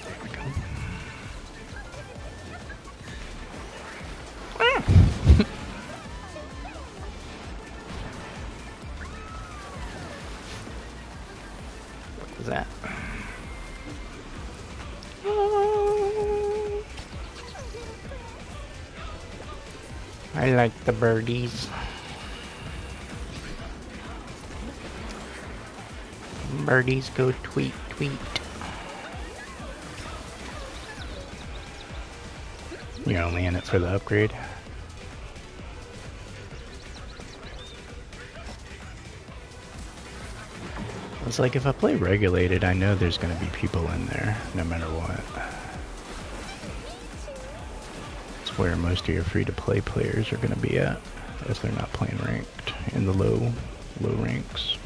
There we go. What was that? I like the birdies. Birdies go tweet, tweet. You're only in it for the upgrade? It's like if I play regulated, I know there's gonna be people in there, no matter what. It's where most of your free-to-play players are gonna be at, if they're not playing ranked, in the low ranks.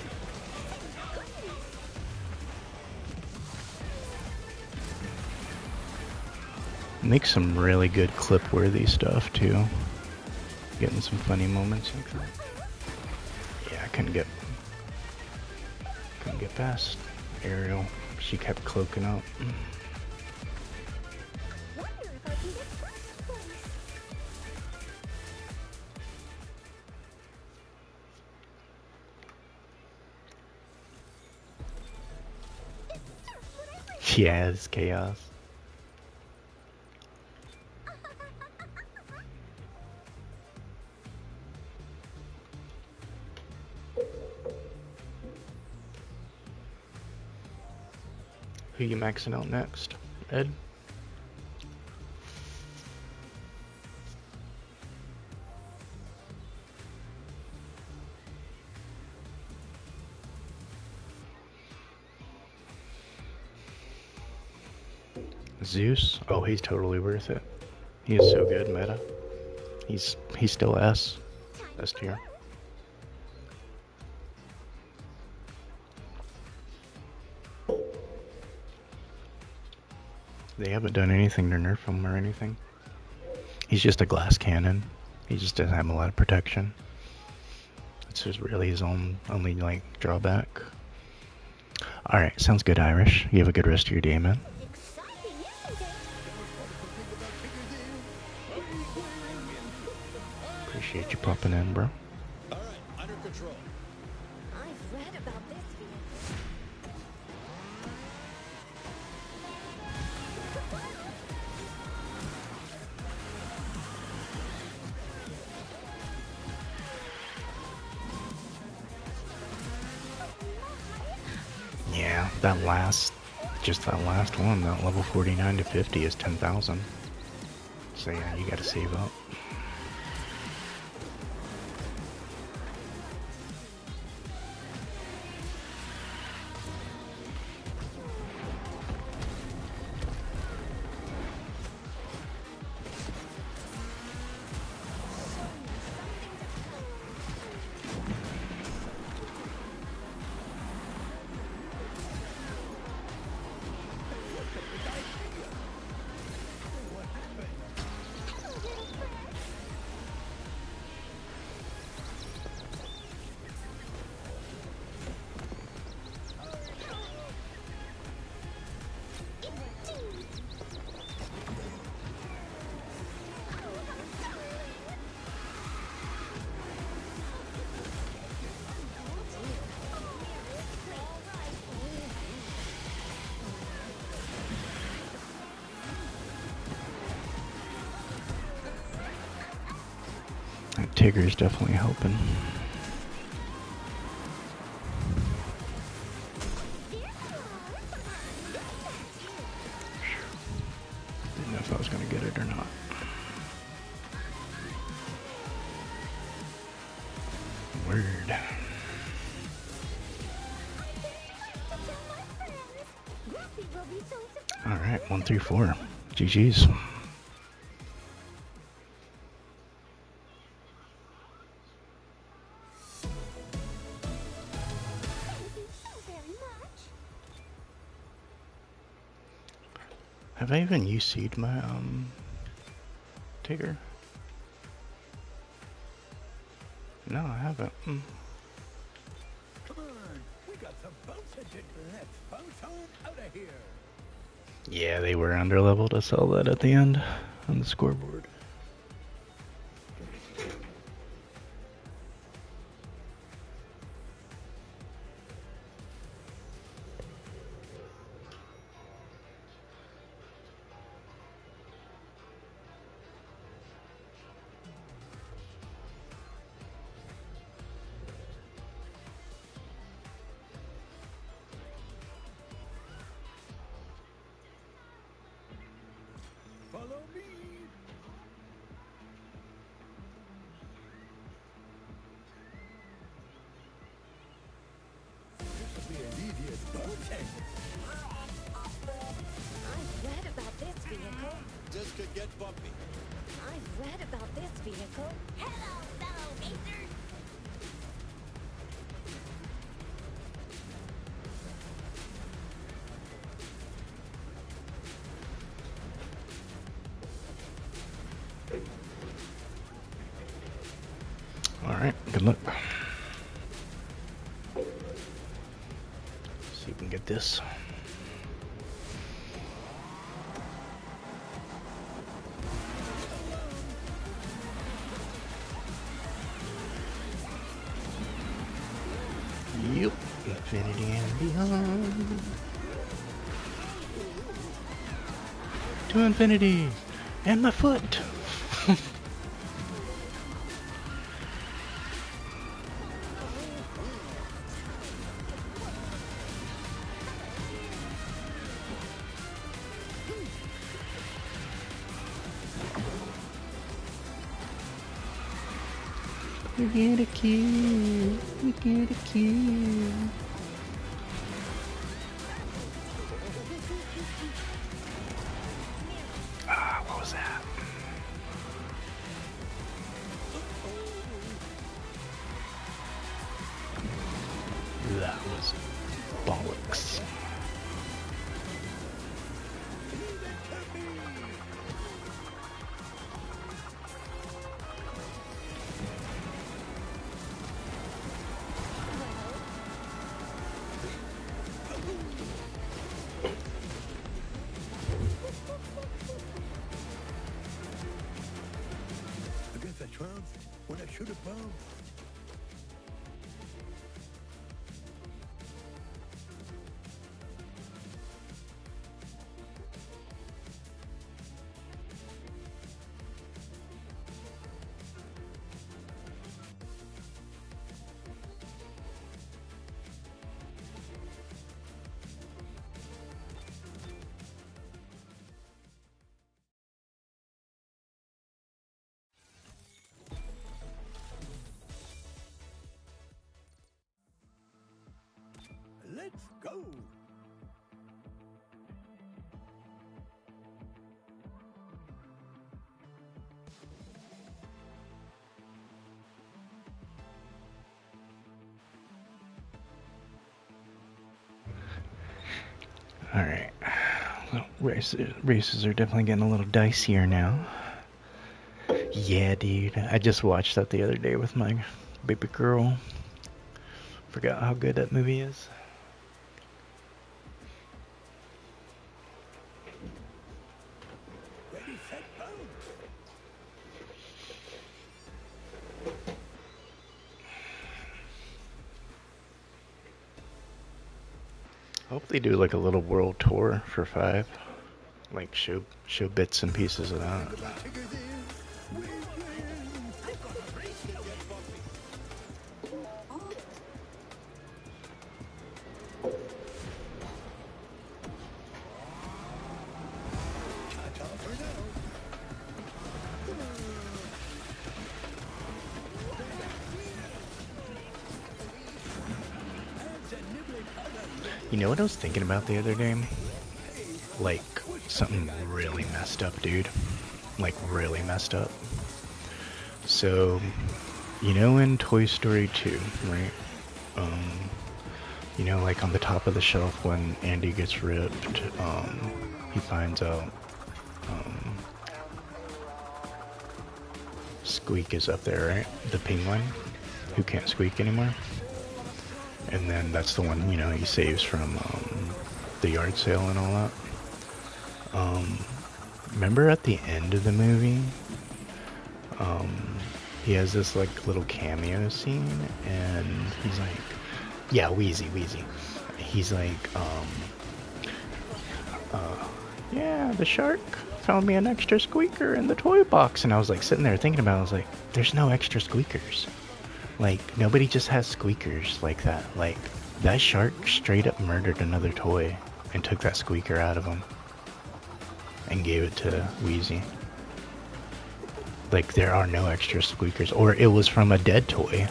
Makes some really good clip-worthy stuff, too. Getting some funny moments like that. Yeah, I couldn't get past Ariel. She kept cloaking up. Yeah, it's chaos. Who you maxing out next, Ed? Zeus? Oh, he's totally worth it. He is so good, meta. He's still S tier. They haven't done anything to nerf him or anything. He's just a glass cannon. He just doesn't have a lot of protection. It's just really his only like drawback. Alright, sounds good, Irish. You have a good rest of your day, man. Appreciate you popping in, bro. All right, under control. I've read about this vehicle. Yeah, that last one, that level 49 to 50 is 10,000. So yeah, you gotta save up. That Tigger's definitely helping. if I was gonna get it or not. Word. Alright, 1 through 4. GG's. Have I even UC'd my Tigger? No, I haven't. Come on, we got some bounce to do. Let's bounce on out of here. Yeah, they were under leveled. I saw that at the end on the scoreboard. Follow me. This will be an easiest bouncing. I've read about this vehicle. This could get bumpy. I've read about this vehicle. Hello, fellow racers. Alright, good luck. See if we can get this. Yep, infinity and beyond. To infinity and my foot. We get a kill. We get a kill. Ah, what was that? That was bollocks. I guess I trounced when I should have bounced. Let's go. Alright. Well, races are definitely getting a little dicier now. Yeah, dude. I just watched that the other day with my baby girl. Forgot how good that movie is. Ready, set, bounce. I hope they do like a little world tour for 5. Like show bits and pieces of that. Think about Tigger's ears. We win. I've got a race to get bumpy. That's all for now. You know what I was thinking about the other day? Like, something really messed up, dude. Like, really messed up. So, you know in Toy Story 2, right? You know, like on the top of the shelf when Andy gets ripped, he finds out, um, Squeak is up there, right? The penguin, who can't squeak anymore. And then that's the one, you know, he saves from, the yard sale and all that. Remember at the end of the movie, he has this like little cameo scene, and he's like, yeah, Wheezy. He's like, yeah, the shark found me an extra squeaker in the toy box. And I was like sitting there thinking about it, I was like, there's no extra squeakers. Like, nobody just has squeakers like that. Like, that shark straight up murdered another toy and took that squeaker out of him and gave it to Wheezy. Like, there are no extra squeakers. Or it was from a dead toy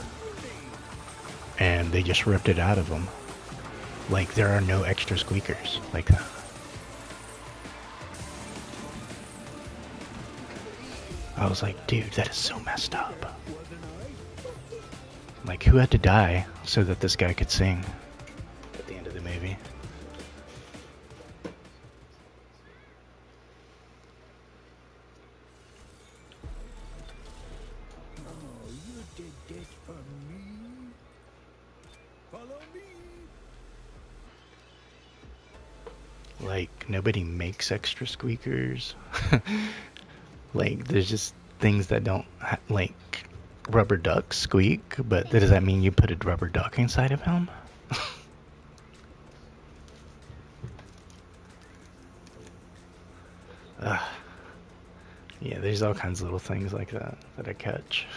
and they just ripped it out of him. Like, there are no extra squeakers like that. I was like, dude, that is so messed up. Like, who had to die so that this guy could sing at the end of the movie? Oh, you did this for me? Follow me. Like, nobody makes extra squeakers. Like, there's just things that don't, like, rubber ducks squeak, but does that mean you put a rubber duck inside of him? Yeah, there's all kinds of little things like that that I catch.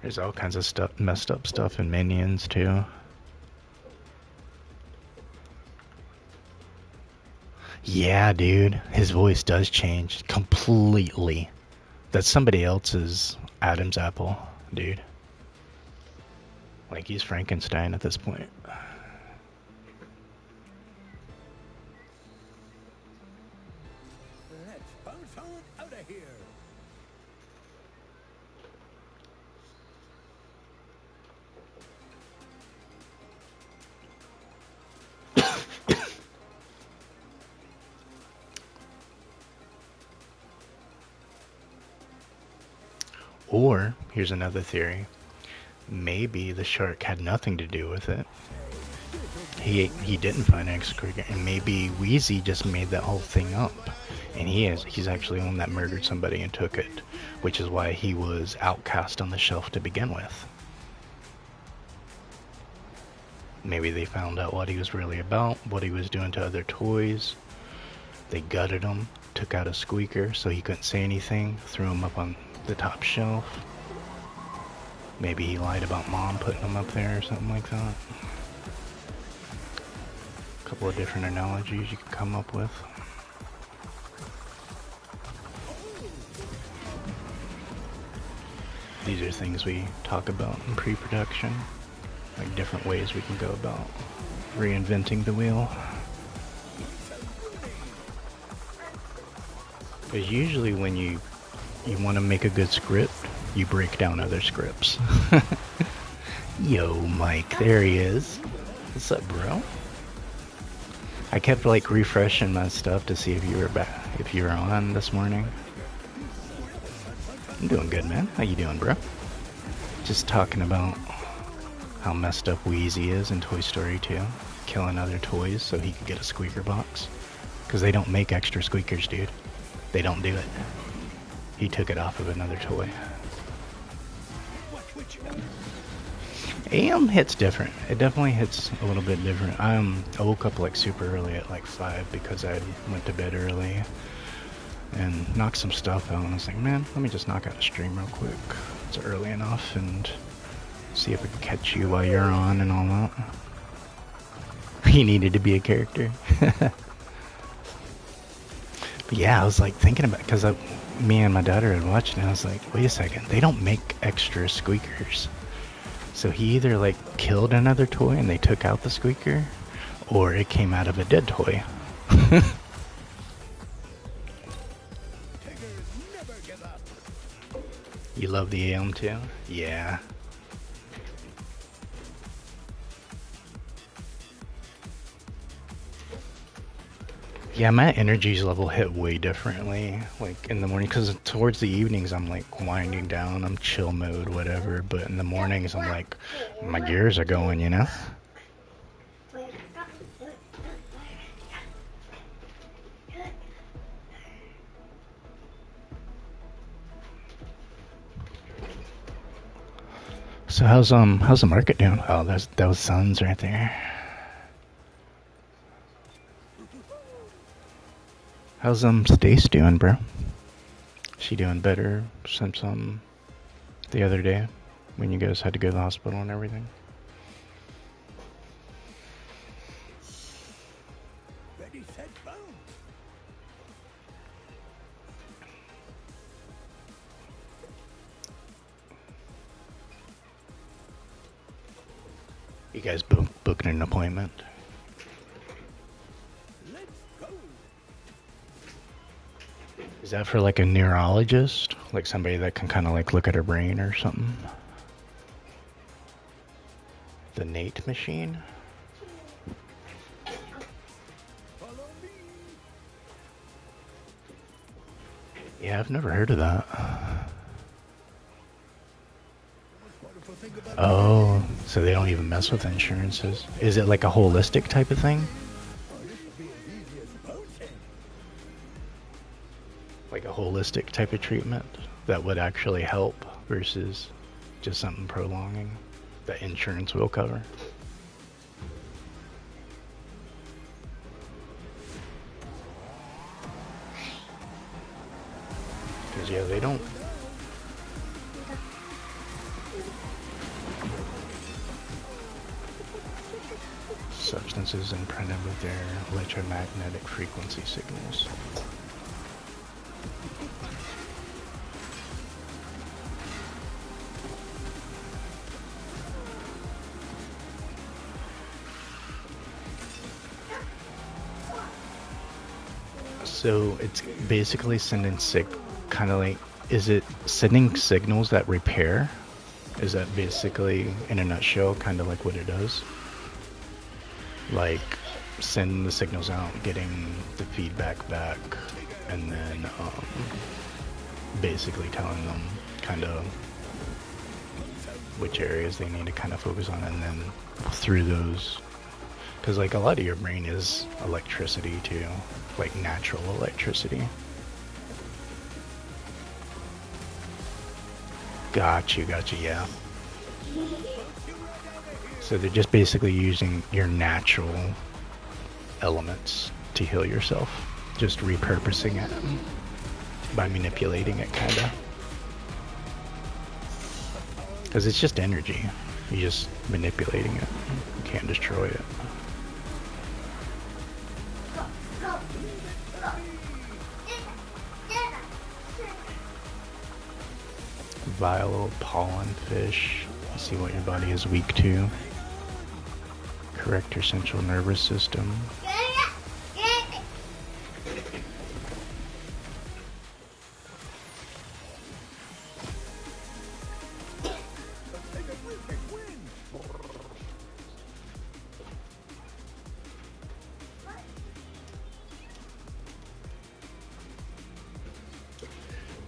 There's all kinds of stuff, messed up stuff in Minions too. Yeah, dude, his voice does change completely. That's somebody else's Adam's apple, dude. Like, he's Frankenstein at this point. Let's bounce on out of here. Or, here's another theory. Maybe the shark had nothing to do with it. He didn't find X-Creaker, and maybe Wheezy just made that whole thing up. And he's actually the one that murdered somebody and took it, which is why he was outcast on the shelf to begin with. Maybe they found out what he was really about, what he was doing to other toys. They gutted him, took out a squeaker so he couldn't say anything, threw him up on the top shelf. Maybe he lied about Mom putting him up there or something like that. A couple of different analogies you can come up with. These are things we talk about in pre-production, like different ways we can go about reinventing the wheel. Because usually when you want to make a good script, you break down other scripts. Yo, Mike, there he is. What's up, bro? I kept like refreshing my stuff to see if you were back, if you were on this morning. I'm doing good, man. How you doing, bro? Just talking about how messed up Wheezy is in Toy Story 2, killing other toys so he could get a squeaker box. Because they don't make extra squeakers, dude. They don't do it. He took it off of another toy. AM hits different. It definitely hits a little bit different. I woke up like super early at like 5 because I went to bed early and knocked some stuff out, and I was like, man, let me just knock out a stream real quick. It's early enough, and see if I can catch you while you're on and all that. He needed to be a character. Yeah, I was like thinking about because me and my daughter had watched it, and I was like, wait a second, they don't make extra squeakers. So he either like killed another toy and they took out the squeaker, or it came out of a dead toy. Tigers never give up. You love the AM too? Yeah. Yeah, my energies level hit way differently, like in the morning, because towards the evenings I'm like winding down, I'm chill mode, whatever, but in the mornings I'm like, my gears are going, you know? So how's the market doing? Oh, that's those suns right there. How's Stace doing, bro? She doing better since the other day when you guys had to go to the hospital and everything? Ready, set, boom. You guys booking an appointment? Let's go. Is that for like a neurologist? Like somebody that can kind of like look at her brain or something? The Nate machine? Follow me. Yeah, I've never heard of that. Wonderful thing about Oh, so they don't even mess with insurances. Is it like a holistic type of thing? this would be as easy as poaching. Like a holistic type of treatment that would actually help versus just something prolonging that insurance will cover? Because, yeah, they don't. Substances imprinted with their electromagnetic frequency signals. So it's basically sending kind of like, is it sending signals that repair? Is that basically, in a nutshell, kind of like what it does? Like, send the signals out, getting the feedback back, and then basically telling them kind of which areas they need to kind of focus on, and then through those, because like a lot of your brain is electricity too, like natural electricity. Got you, yeah. So they're just basically using your natural elements to heal yourself, just repurposing it by manipulating it, kind of. Because it's just energy. You're just manipulating it. You can't destroy it. Vile pollen fish. See what your body is weak to. Correct your central nervous system.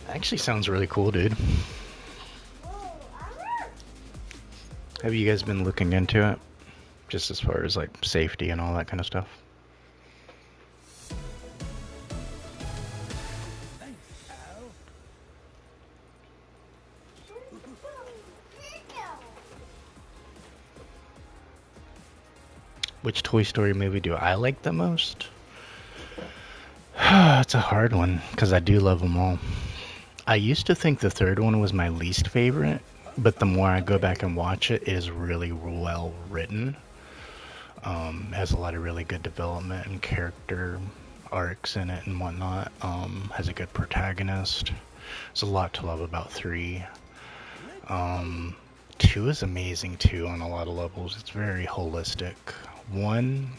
Actually sounds really cool, dude. Have you guys been looking into it? Just as far as like safety and all that kind of stuff? Thanks, pal. Which Toy Story movie do I like the most? It's a hard one, because I do love them all. I used to think the third one was my least favorite, but the more I go back and watch it, it is really well written. Has a lot of really good development and character arcs in it and whatnot. Has a good protagonist. There's a lot to love about 3. Um, 2 is amazing too on a lot of levels. It's very holistic. 1,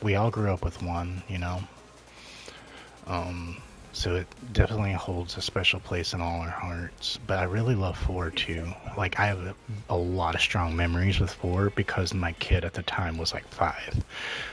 we all grew up with 1, you know. So it definitely holds a special place in all our hearts. But I really love 4 too. Like I have a lot of strong memories with 4 because my kid at the time was like 5.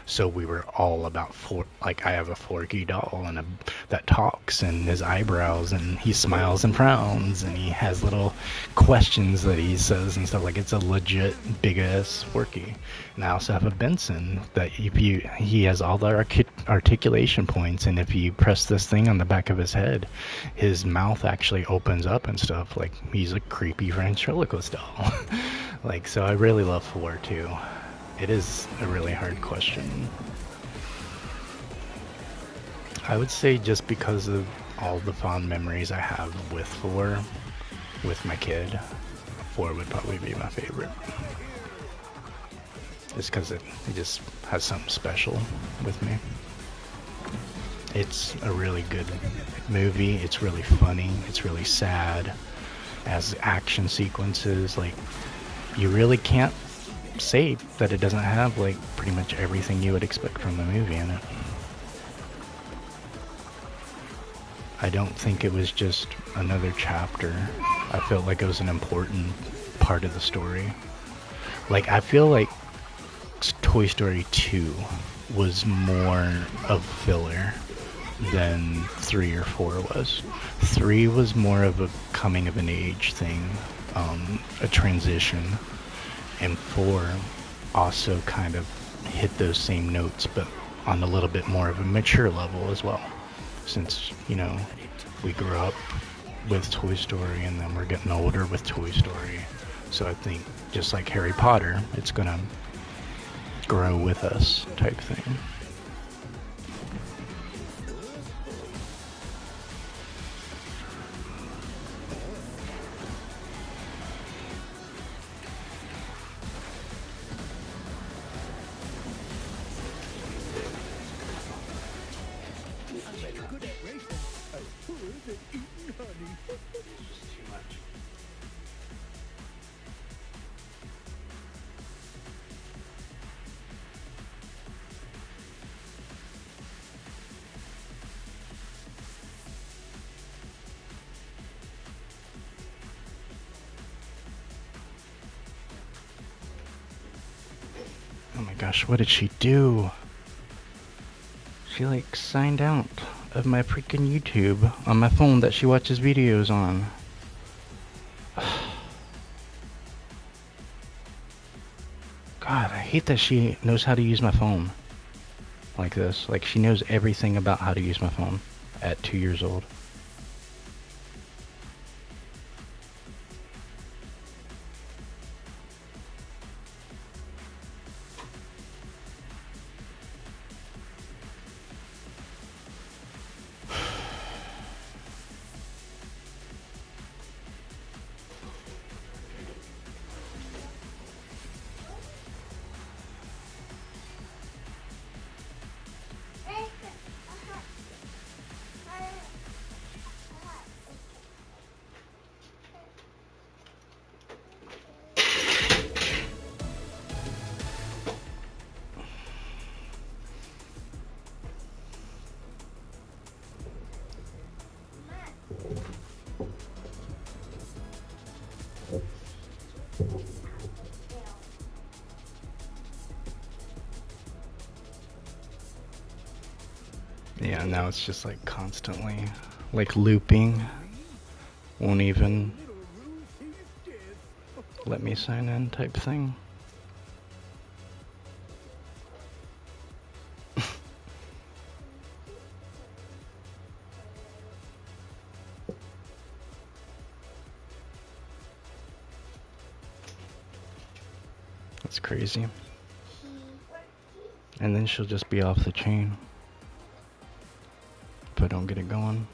So we were all about 4. Like I have a Forky doll and that talks and his eyebrows and he smiles and frowns and he has little questions that he says and stuff. Like it's a legit big ass Forky. And I also have a Benson that he has all the articulation points, and if you press this thing on the back of his head, his mouth actually opens up and stuff. Like he's a creepy ventriloquist doll. Like so, I really love 4 too. It is a really hard question. I would say just because of all the fond memories I have with 4, with my kid, 4 would probably be my favorite. Just because it just has something special with me. It's a really good movie. It's really funny. It's really sad. It has action sequences. Like, you really can't say that it doesn't have, like, pretty much everything you would expect from a movie in it. I don't think it was just another chapter. I felt like it was an important part of the story. Like, I feel like Toy Story 2 was more of filler than 3 or 4 was. 3 was more of a coming of an age thing, a transition, and 4 also kind of hit those same notes, but on a little bit more of a mature level as well. Since, you know, we grew up with Toy Story and then we're getting older with Toy Story. So I think just like Harry Potter, it's gonna grow with us type thing. Good at racing, as poor as eating honey. Oh my gosh, what did she do? She like signed out of my freaking YouTube on my phone that she watches videos on. God, I hate that she knows how to use my phone like this. Like she knows everything about how to use my phone at 2 years old. Yeah, now it's just like constantly like looping. Won't even let me sign in type thing. That's crazy. And then she'll just be off the chain if I don't get it going.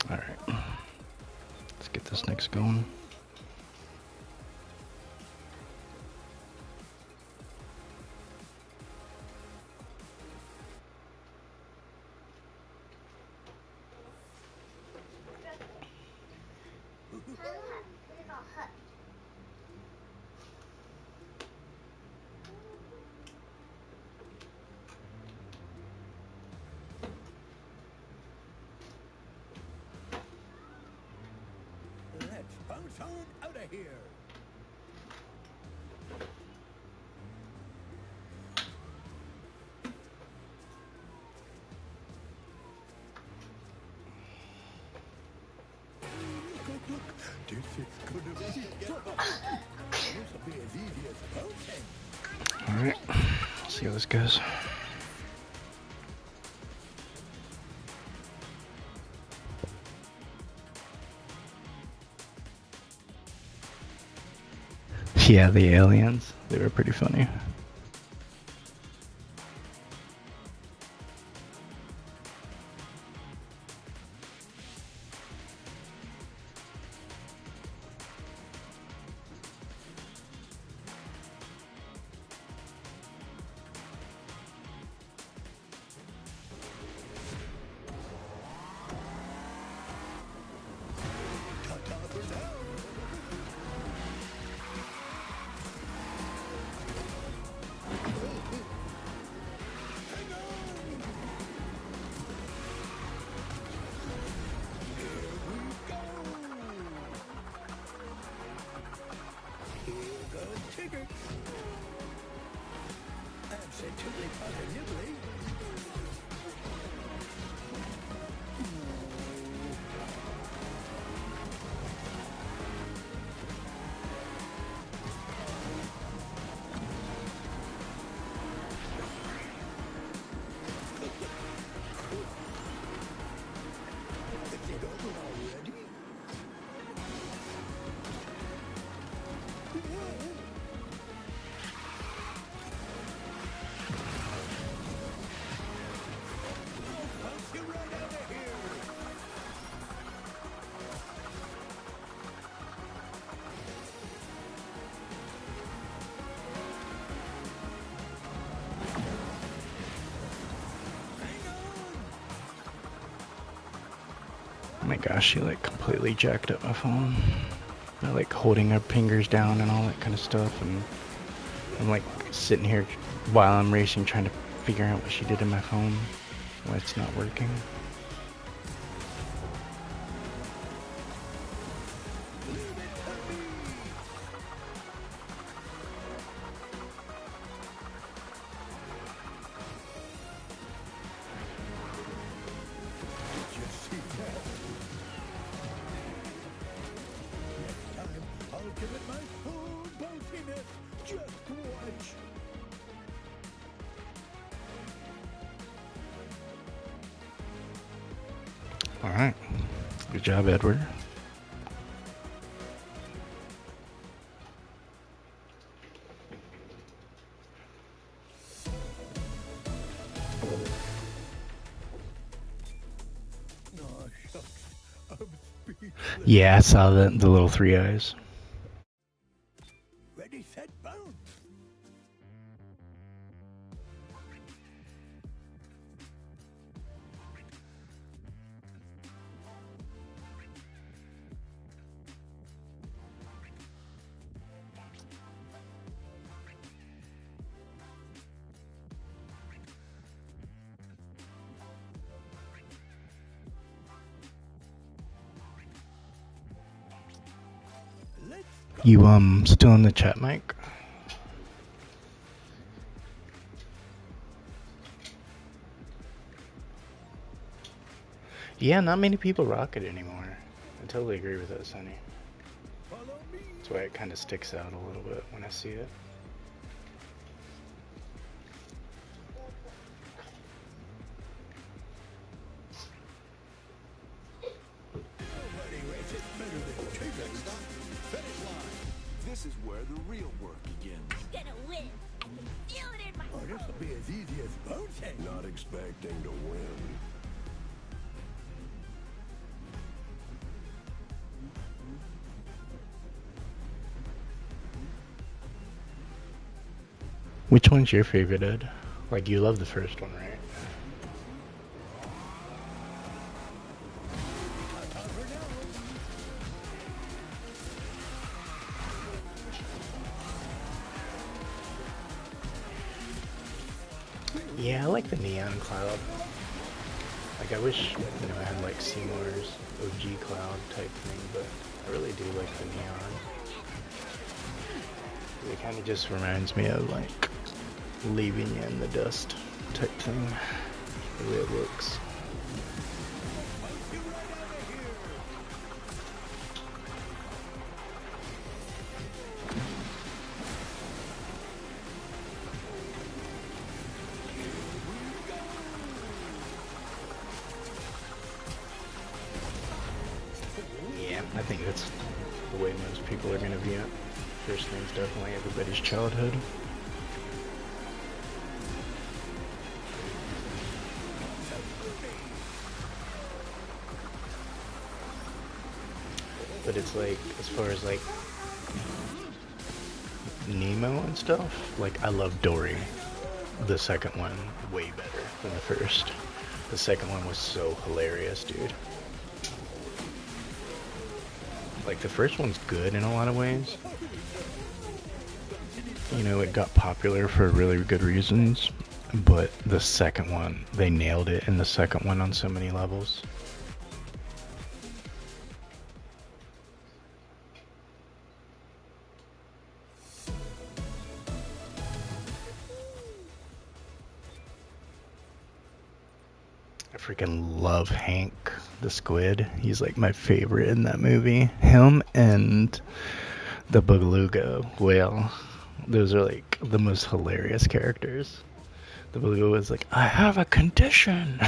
Alright. Let's get this next going. phone out of here. Look. This is gonna be This will be as easy as bouncing. Alright, see how this goes. Yeah, the aliens. They were pretty funny. Absolutely positively. Is it over already? Bounce you right out of here. Oh my gosh, she like completely jacked up my phone. By like holding her fingers down and all that kind of stuff, and I'm like sitting here while I'm racing trying to figure out what she did in my phone, why it's not working. Just see that. Next time, I'll give it my full bounciness. Just watch. Alright. Good job, Edward. Oh, shucks. I'm speechless. Yeah, I saw the little three eyes. Ready, set, bounce. Let's You still in the chat, Mike? Yeah, not many people rock it anymore. I totally agree with that, Sonny. follow me. That's why it kind of sticks out a little bit when I see it. Nobody races better than Tigger. Finish line. This is where the real work begins. Gonna win. I can feel it in my Oh, this will be as easy as bouncing. Not expecting to win. Which one's your favorite, Ed? Like, you love the first one, right? Yeah, I like the neon cloud. Like I wish, I had like Seymour's OG Cloud type thing, but I really do like the neon. It kind of just reminds me of like leaving you in the dust type thing, the way it looks. Yeah, I think that's the way most people are going to view it. First thing's definitely everybody's childhood. But it's like, as far as like Nemo and stuff, like I love Dory, the second one, way better than the first. The second one was so hilarious, dude. Like the first one's good in a lot of ways. It got popular for really good reasons, but the second one, they nailed it in the second one on so many levels. I freaking love Hank the squid. He's like my favorite in that movie. Him and the beluga whale. Those are like the most hilarious characters. The beluga was like, I have a condition.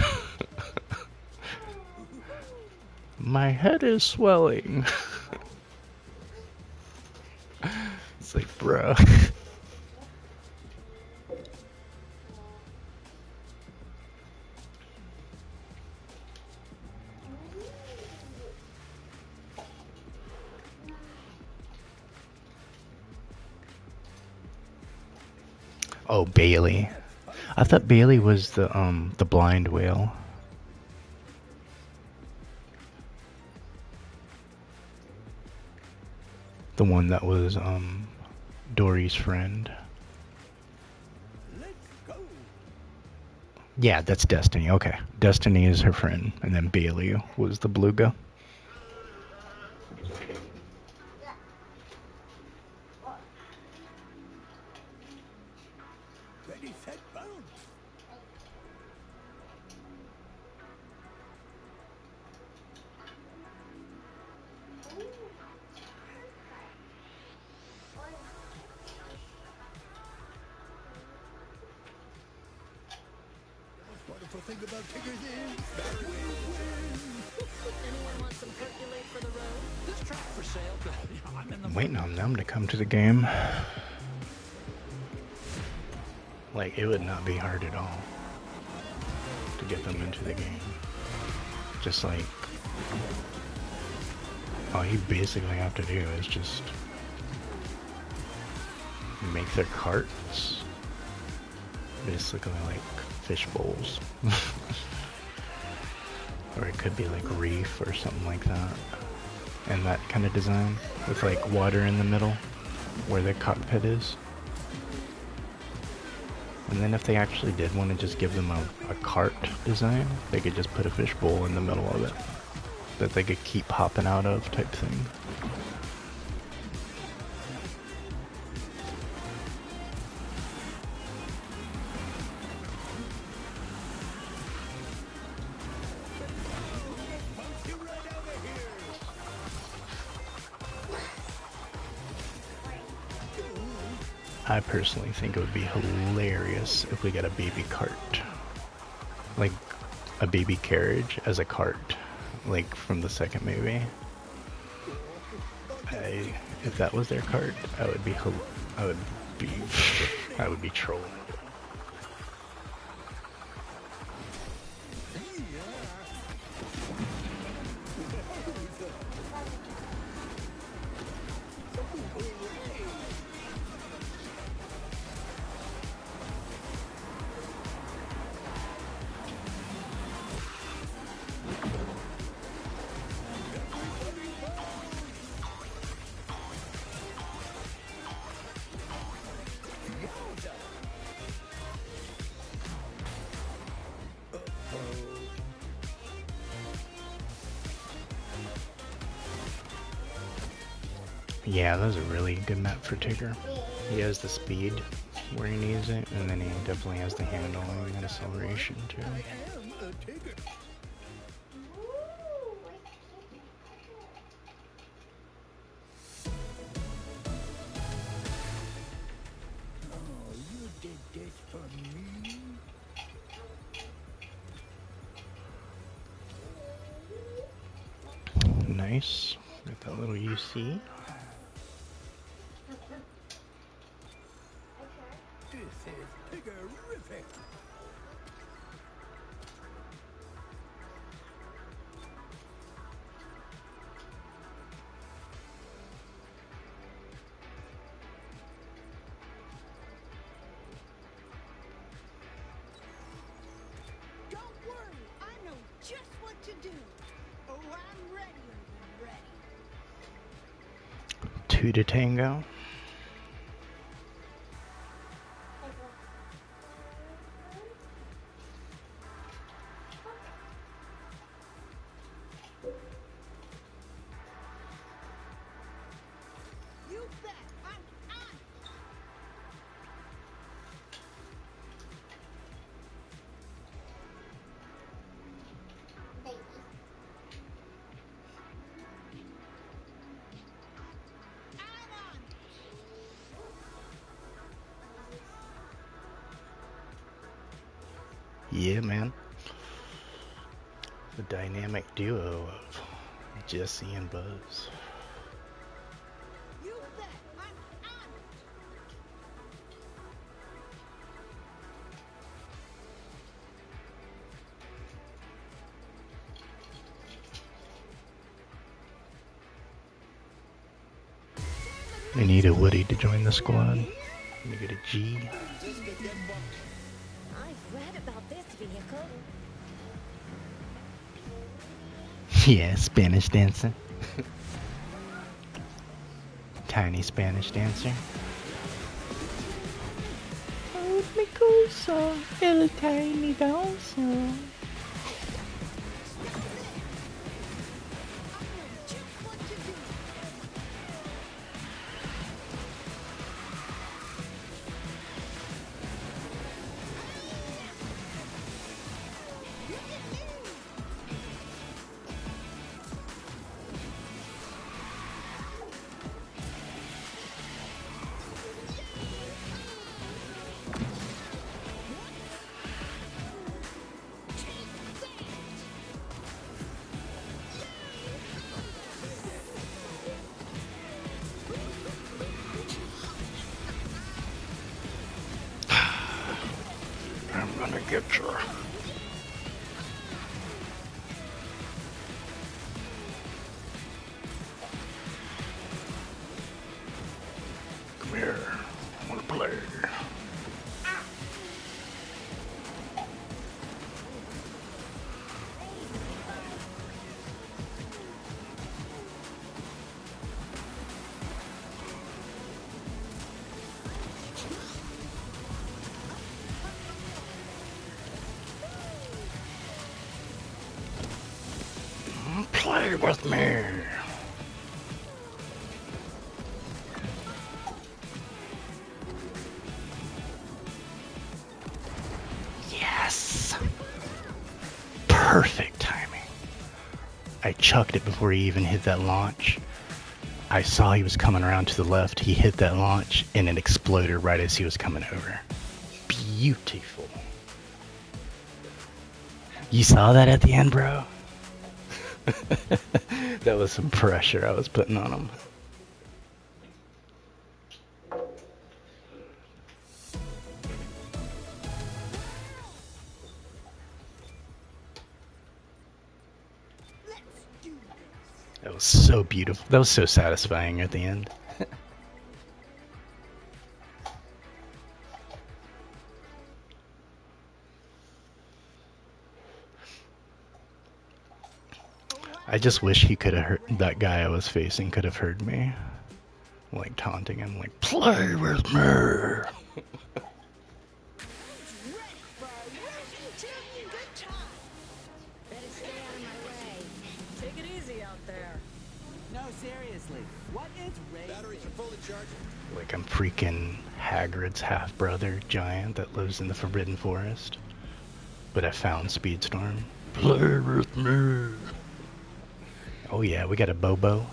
My head is swelling. It's like, bro. Oh, Bailey. I thought Bailey was the blind whale. The one that was Dory's friend. Yeah, that's Destiny. Okay. Destiny is her friend, and then Bailey was the beluga. Ready, set, bounce. Wonderful thing about Tigger's is that we win. Anyone want some percolate for the road? This track for sale. I'm in the I'm waiting on them to come to the game. Like, it would not be hard at all to get them into the game. Just like, all you basically have to do is just make their carts basically like fish bowls. Or it could be like reef or something like that. And that kind of design with like water in the middle where the cockpit is. And then if they actually did want to just give them a cart design, they could just put a fish bowl in the middle of it that they could keep hopping out of type thing. I personally think it would be hilarious if we got a baby cart. Like a baby carriage as a cart. Like from the second movie. If that was their cart, I would be trolling. Yeah, that's a really good map for Tigger. He has the speed where he needs it, and then he definitely has the handling and acceleration too. I am a Tigger. Oh, you did this for me? Nice. Got that little UC. This is Tiggerific. Don't worry, I know just what to do. Oh, I'm ready, ready. 2 to tango. You bet. I'm on. I'm on. Yeah, man. The dynamic duo of Jesse and Buzz. You bet. I'm on. I need a Woody to join the squad. Let me get a G. I've read about this vehicle. Yeah, Spanish dancer. Tiny Spanish dancer. Oh, mi cosa, el tiny dancer. I know just what to do. Look at me. I'm gonna get you. Come here. I wanna play. Play with me. Yes. Perfect timing. I chucked it before he even hit that launch. I saw he was coming around to the left. He hit that launch and it exploded right as he was coming over. Beautiful. You saw that at the end, bro? That was some pressure I was putting on him. Let's do this. That was so beautiful. That was so satisfying at the end. I just wish he could have heard, that guy I was facing could have heard me. Like taunting him, like, play with me. Ready for a Washington good time. Better stay out of my way. Take it easy out there. No seriously, what is Batteries racing? are fully charged. Like I'm freaking Hagrid's half-brother giant that lives in the Forbidden Forest. But I found Speedstorm. Play with me. Oh yeah, we got a Bobo.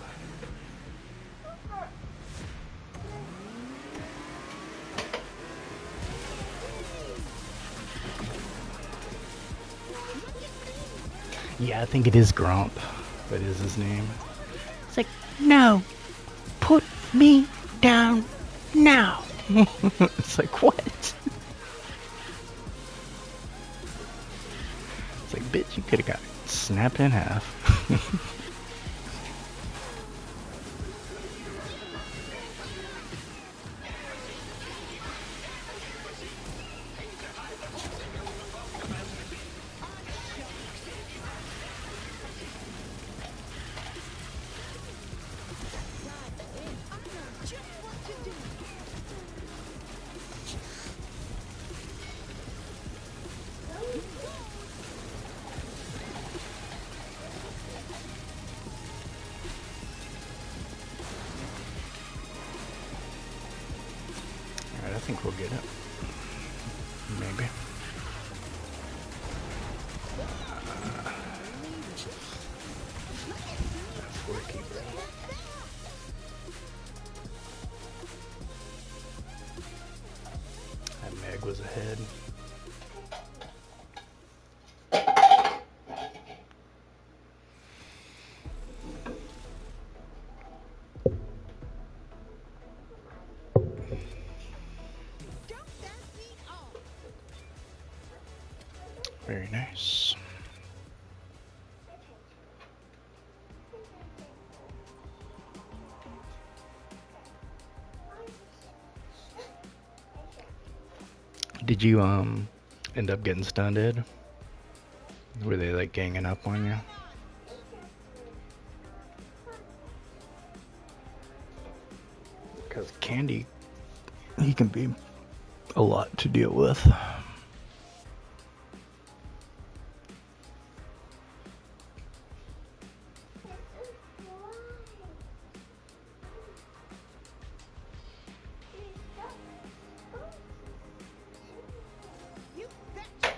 Yeah, I think it is Grump. That is his name. It's like, no, put me down now. It's like, what? It's like, bitch, you could have got snapped in half. I know just what to do. Alright, I think we'll get it. Maybe. That's forky, bro. That Meg was ahead. Don't that beat all? Very nice. Did you end up getting stunted? Were they like ganging up on you? Because Candy, he can be a lot to deal with. You betcha.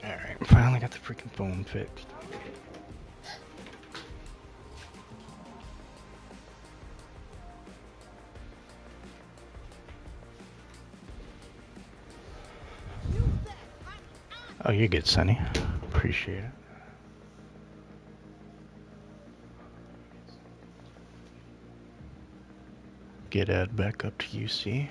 Alright, finally got the freaking phone fixed. You bet. Oh, you're good, Sonny. Appreciate it. Get Ed back up to UC.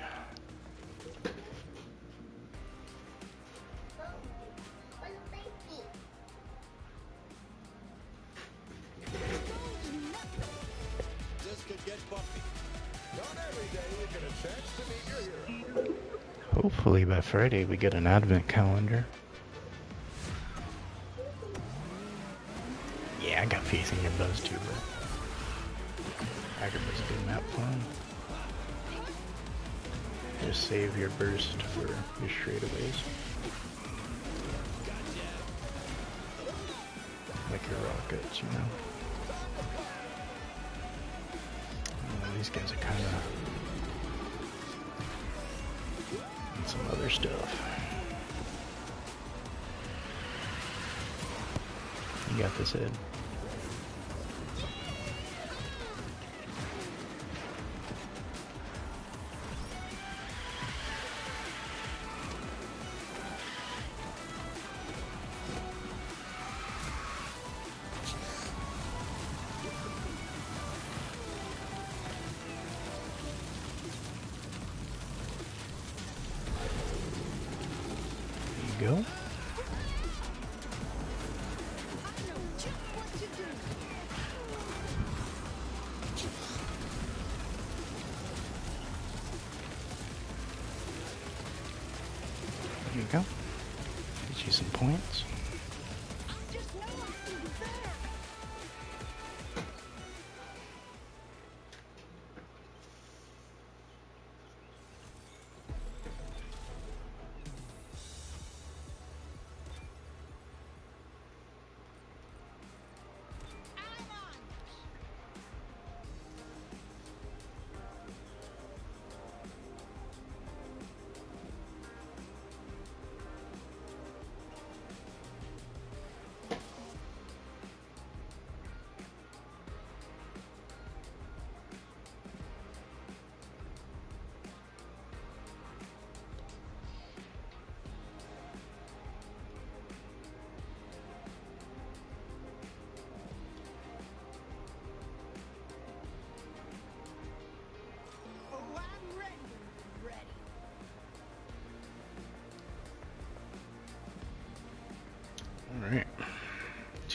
This could get bumpy. Not every day you get a chance to meet your hero. Hopefully by Friday we get an advent calendar. Yeah, I got faith in your buzz too, bro. Agrabah's a good map plan. Just save your burst for your straightaways. Like your rockets, you know. These guys are kind of and some other stuff. You got this, Ed. There you go. I know just what to do. There you go. Get you some points. I just know I can do better. I'm on.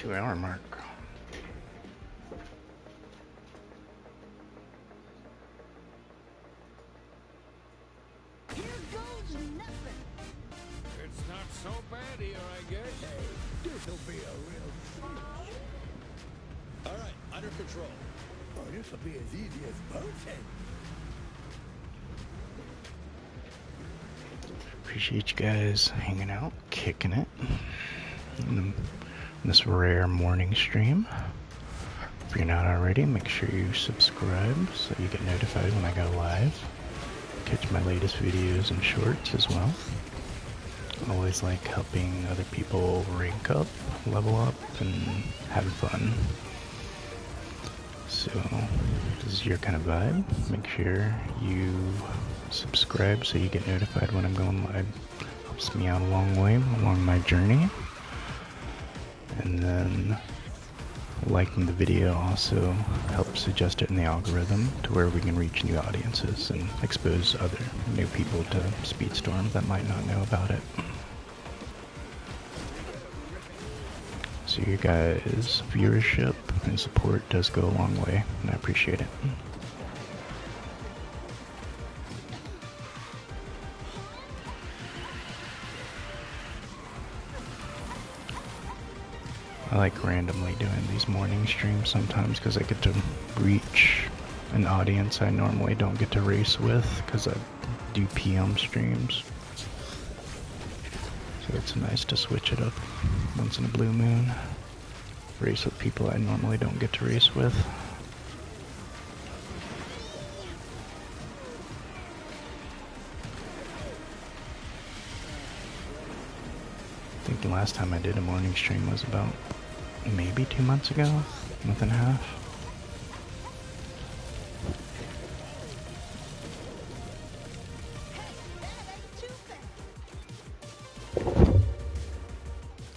2-hour mark. Here goes nothing. It's not so bad here, I guess. Hey, this'll be a real treat. All right, under control. Oh, this'll be as easy as boating. Appreciate you guys hanging out, kicking it in this rare morning stream. If you're not already, make sure you subscribe so you get notified when I go live. Catch my latest videos and shorts as well. Always like helping other people rank up, level up, and have fun. So, if this is your kind of vibe, make sure you subscribe so you get notified when I'm going live. Helps me out a long way along my journey. And then liking the video also helps suggest it in the algorithm to where we can reach new audiences and expose other new people to Speedstorm that might not know about it. So you guys' viewership and support does go a long way, and I appreciate it. I like randomly doing these morning streams sometimes because I get to reach an audience I normally don't get to race with because I do PM streams. So it's nice to switch it up once in a blue moon. Race with people I normally don't get to race with. I think the last time I did a morning stream was about maybe 2 months ago, month and a half.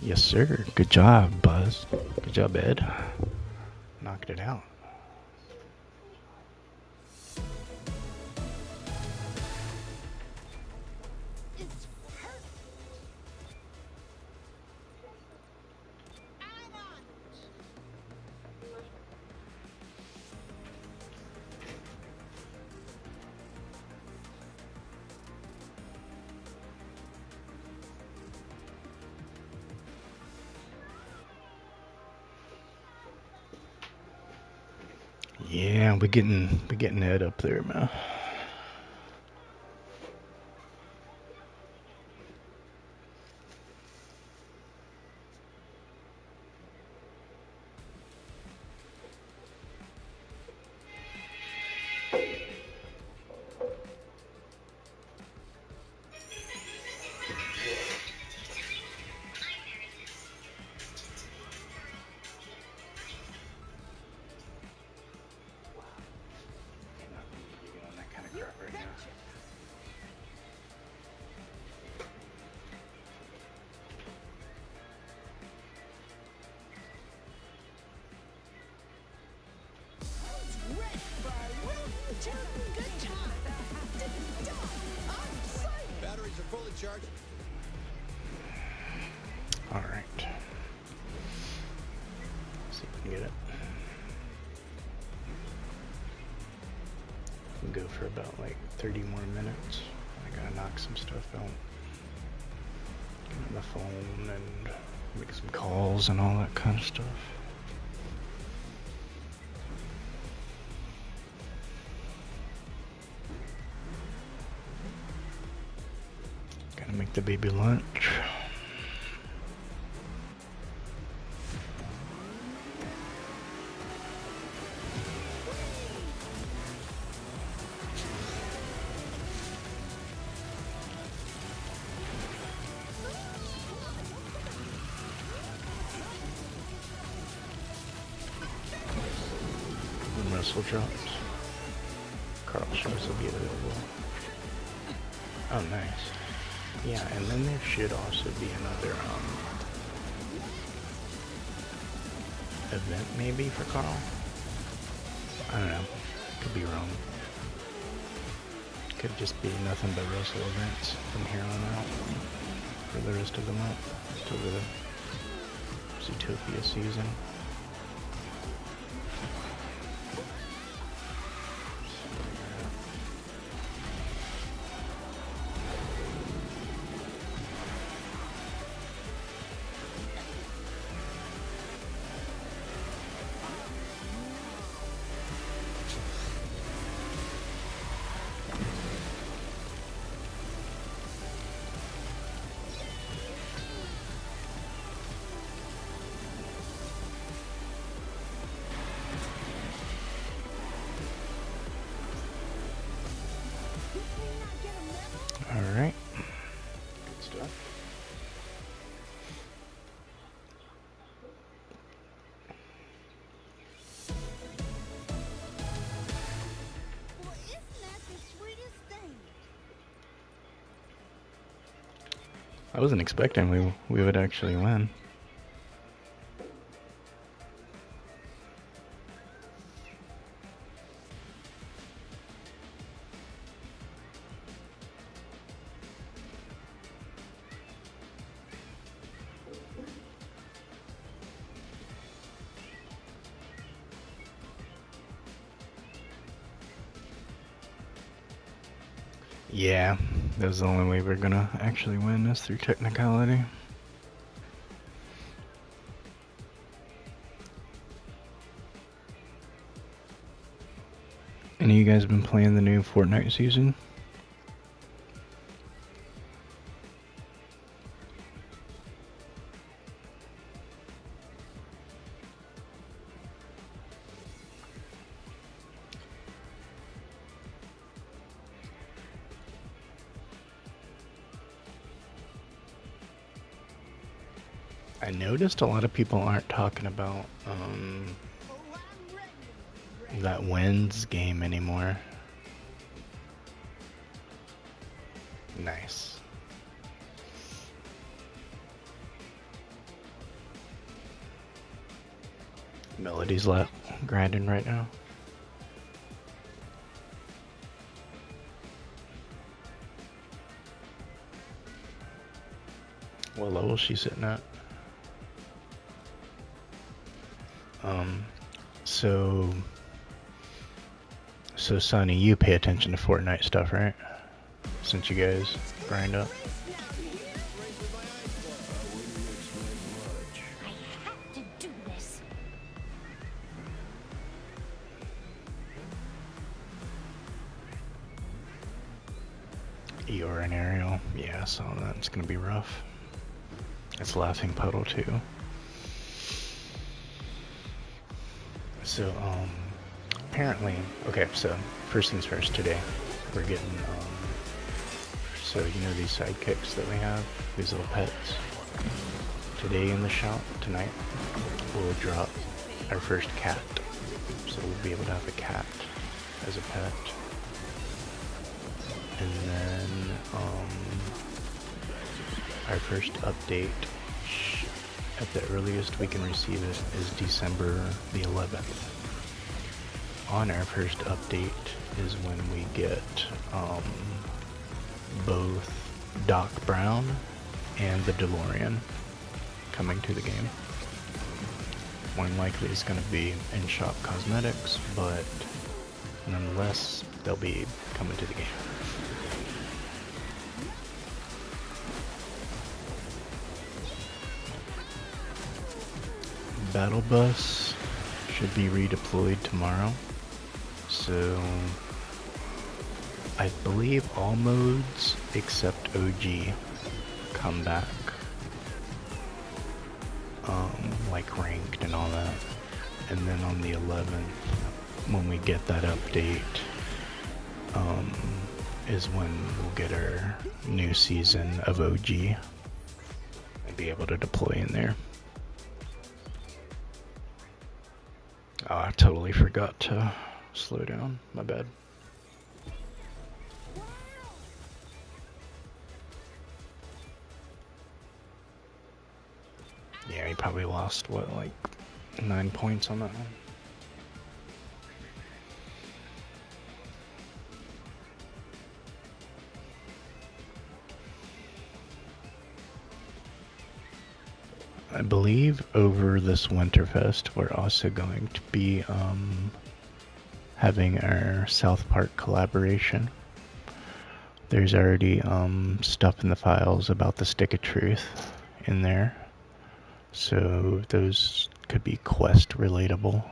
Yes, sir. Good job, Buzz. Good job, Ed. Knocked it out. It's perfect. I'm on it. Yeah, we're getting Ed up there, man. Batteries are fully charged. All right. See if we can get it. We'll go for about like 30 more minutes. I gotta knock some stuff out. Get on the phone and make some calls and all that kind of stuff. Gotta make the baby lunch. When Russell drops, Carl shows will be available. Oh, nice. Yeah, and then there should also be another event maybe for Carl. I don't know. Could be wrong. Could just be nothing but Russell events from here on out for the rest of the month, till the Zootopia season. Alright. Good stuff. Well, isn't that the sweetest thing? I wasn't expecting we would actually win. Yeah, that was the only way we're gonna actually win, is through technicality. Any of you guys been playing the new Fortnite season? I noticed a lot of people aren't talking about Oh, I'm ready. that wins game anymore. Nice. Melody's grinding right now. What level is she sitting at? So Sonny, you pay attention to Fortnite stuff, right? Since you guys grind up. I have to do this. Eeyore and Ariel. Yeah, I saw that. It's gonna be rough. It's Laughing Puddle too. So, apparently, okay, so first things first, today we're getting, so you know these sidekicks that we have, these little pets? Today in the shop, tonight, we'll drop our first cat. So we'll be able to have a cat as a pet. And then, our first update, at the earliest we can receive it, is December the 11th. On our first update is when we get both Doc Brown and the DeLorean coming to the game. More than likely it's going to be in-shop cosmetics, but nonetheless, they'll be coming to the game. Battle Bus should be redeployed tomorrow, so I believe all modes except OG come back, like ranked and all that. And then on the 11th, when we get that update, is when we'll get our new season of OG and be able to deploy in there. Oh, I totally forgot to slow down. My bad. Yeah, he probably lost, what, like 9 points on that one? I believe over this Winterfest we're also going to be having our South Park collaboration. There's already stuff in the files about the Stick of Truth in there, so those could be quest relatable.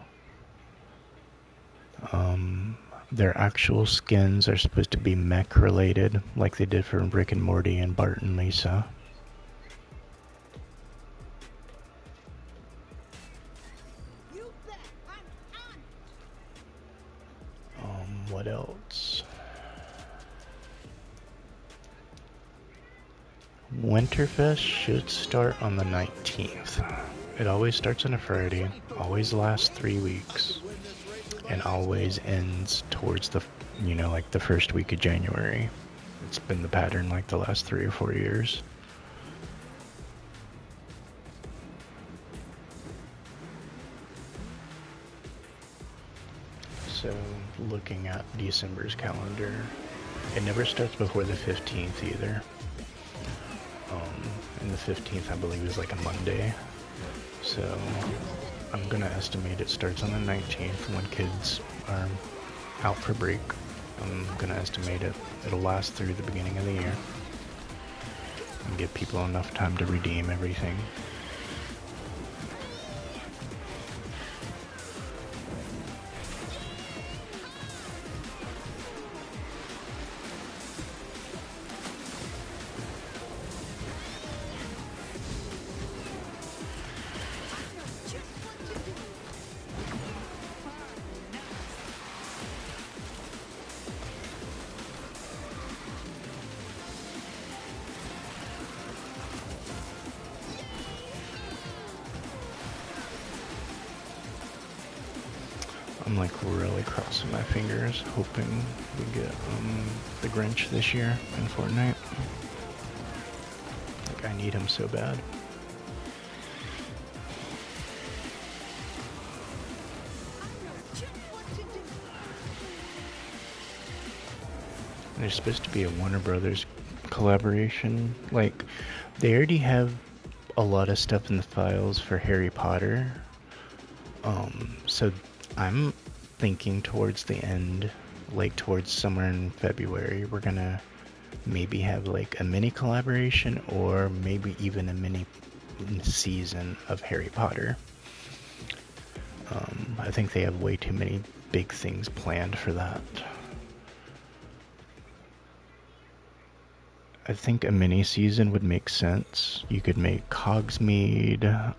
Their actual skins are supposed to be mech related, like they did for Rick and Morty and Bart and Lisa. You bet. I'm on. What else? Winterfest should start on the 19th. It always starts on a Friday, always lasts 3 weeks, and always ends towards the, like the first week of January. It's been the pattern like the last 3 or 4 years. So, looking at December's calendar, it never starts before the 15th either. And the 15th, I believe, is like a Monday. So, I'm gonna estimate it starts on the 19th when kids are out for break. I'm gonna estimate it'll last through the beginning of the year and give people enough time to redeem everything. I'm like really crossing my fingers, hoping we get the Grinch this year in Fortnite. Like, I need him so bad. And there's supposed to be a Warner Brothers collaboration. Like, they already have a lot of stuff in the files for Harry Potter. So I'm thinking towards the end, like towards somewhere in February, we're gonna maybe have like a mini collaboration or maybe even a mini season of Harry Potter. I think they have way too many big things planned for that. I think a mini season would make sense. You could make Cogsmeade,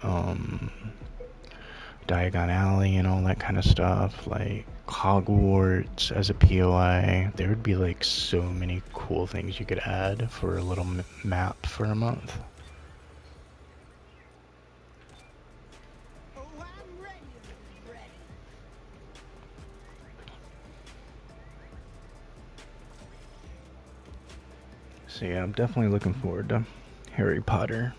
Diagon Alley and all that kind of stuff, like Hogwarts as a POI. There would be like so many cool things you could add for a little map for a month. Oh, I'm ready. Ready. So yeah, I'm definitely looking forward to Harry Potter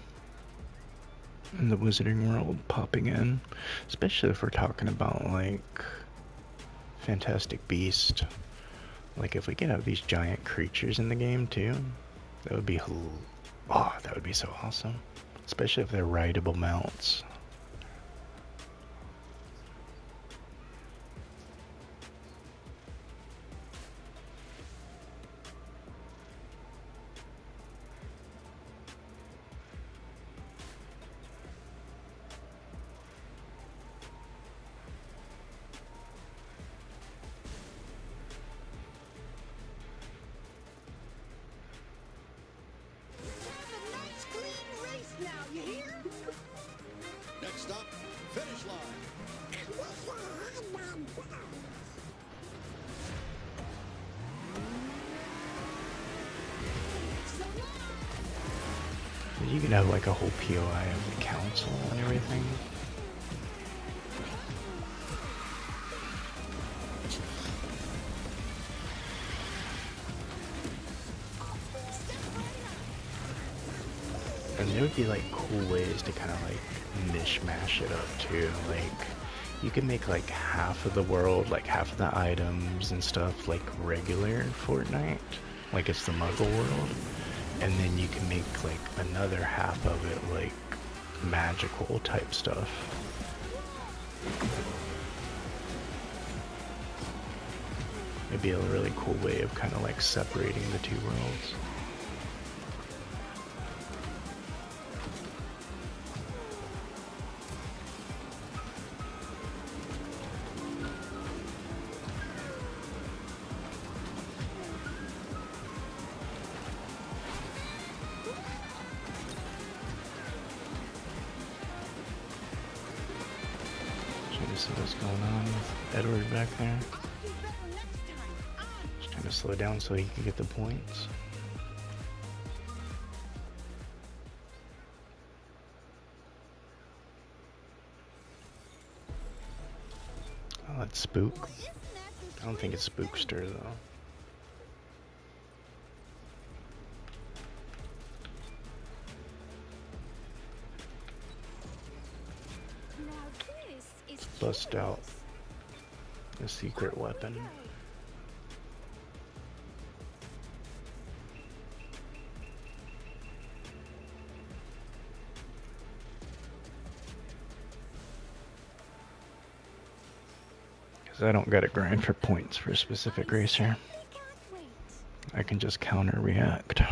and the Wizarding World popping in, especially if we're talking about like Fantastic Beast. Like if we could have these giant creatures in the game too, that would be that would be so awesome. Especially if they're rideable mounts. Next stop, finish line. You can have like a whole POI of the council and everything. And there would be like cool ways to kind of like mishmash it up too. Like you can make like half of the world, like half of the items and stuff like regular Fortnite, like it's the Muggle world. And then you can make like another half of it like magical type stuff. It'd be a really cool way of kind of like separating the two worlds. Trying to see what's going on with Edward back there. Just trying to slow down so he can get the points. Oh, that's Spook. I don't think it's Spookster though. Bust out a secret weapon. Because I don't gotta grind for points for a specific racer. I can just counter react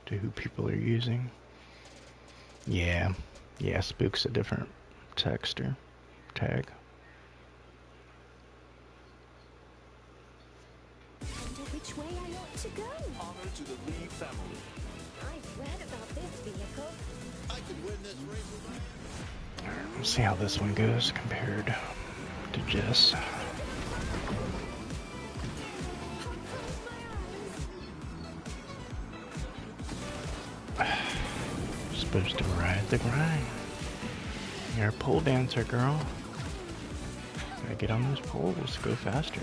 to who people are using. Yeah, Spook's a different texture. Tag. Which way I ought to go? Honor to the Lee family. I've read about this vehicle. I could win this race with Alright, we'll see how this one goes compared to Jess. Supposed to ride the grind. You're a pole dancer, girl. Gotta get on those poles, go faster.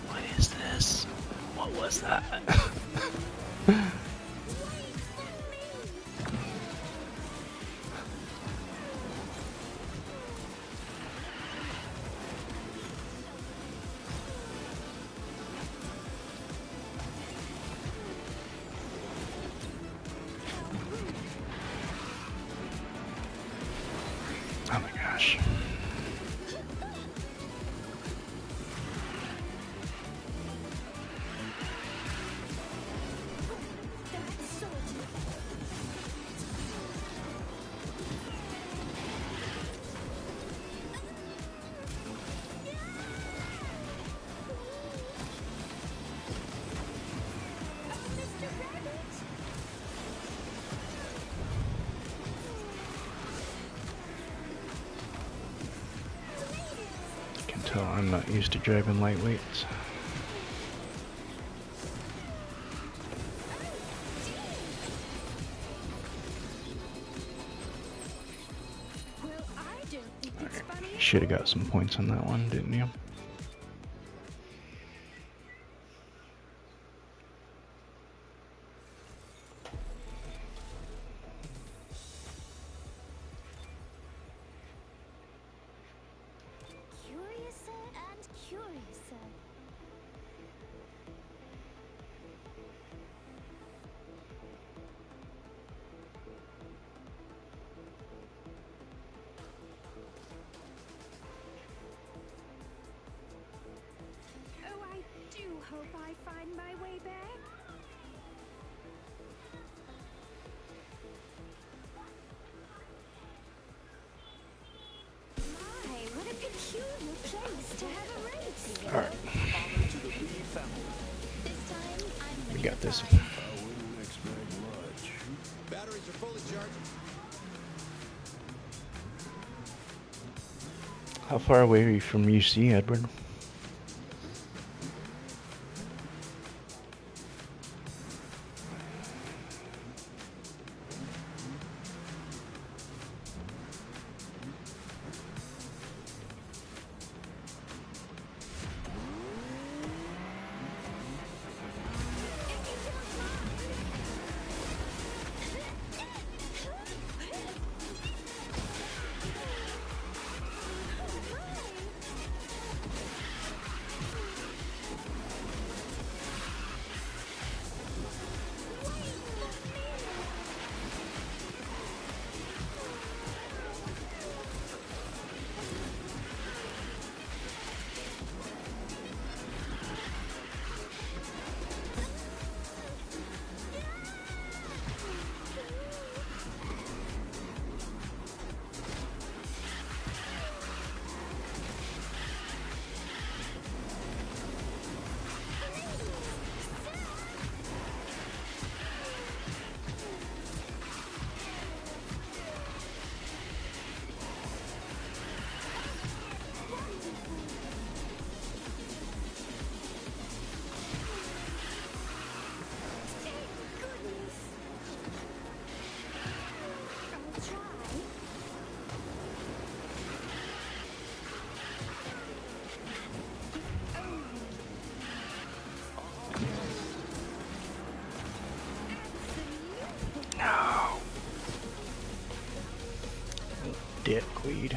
What is this? What was that? Oh my gosh. Can tell I'm not used to driving lightweights. You should have got some points on that one, didn't you? Curiouser and curiouser. Oh, I do hope I find my way back. My, what a peculiar place to have a race. Alright, Honor to the Lee family. This time, I'm we gonna got this. I wouldn't expect much. Batteries are fully charged. How far away are you from UC, Edward? dickweed.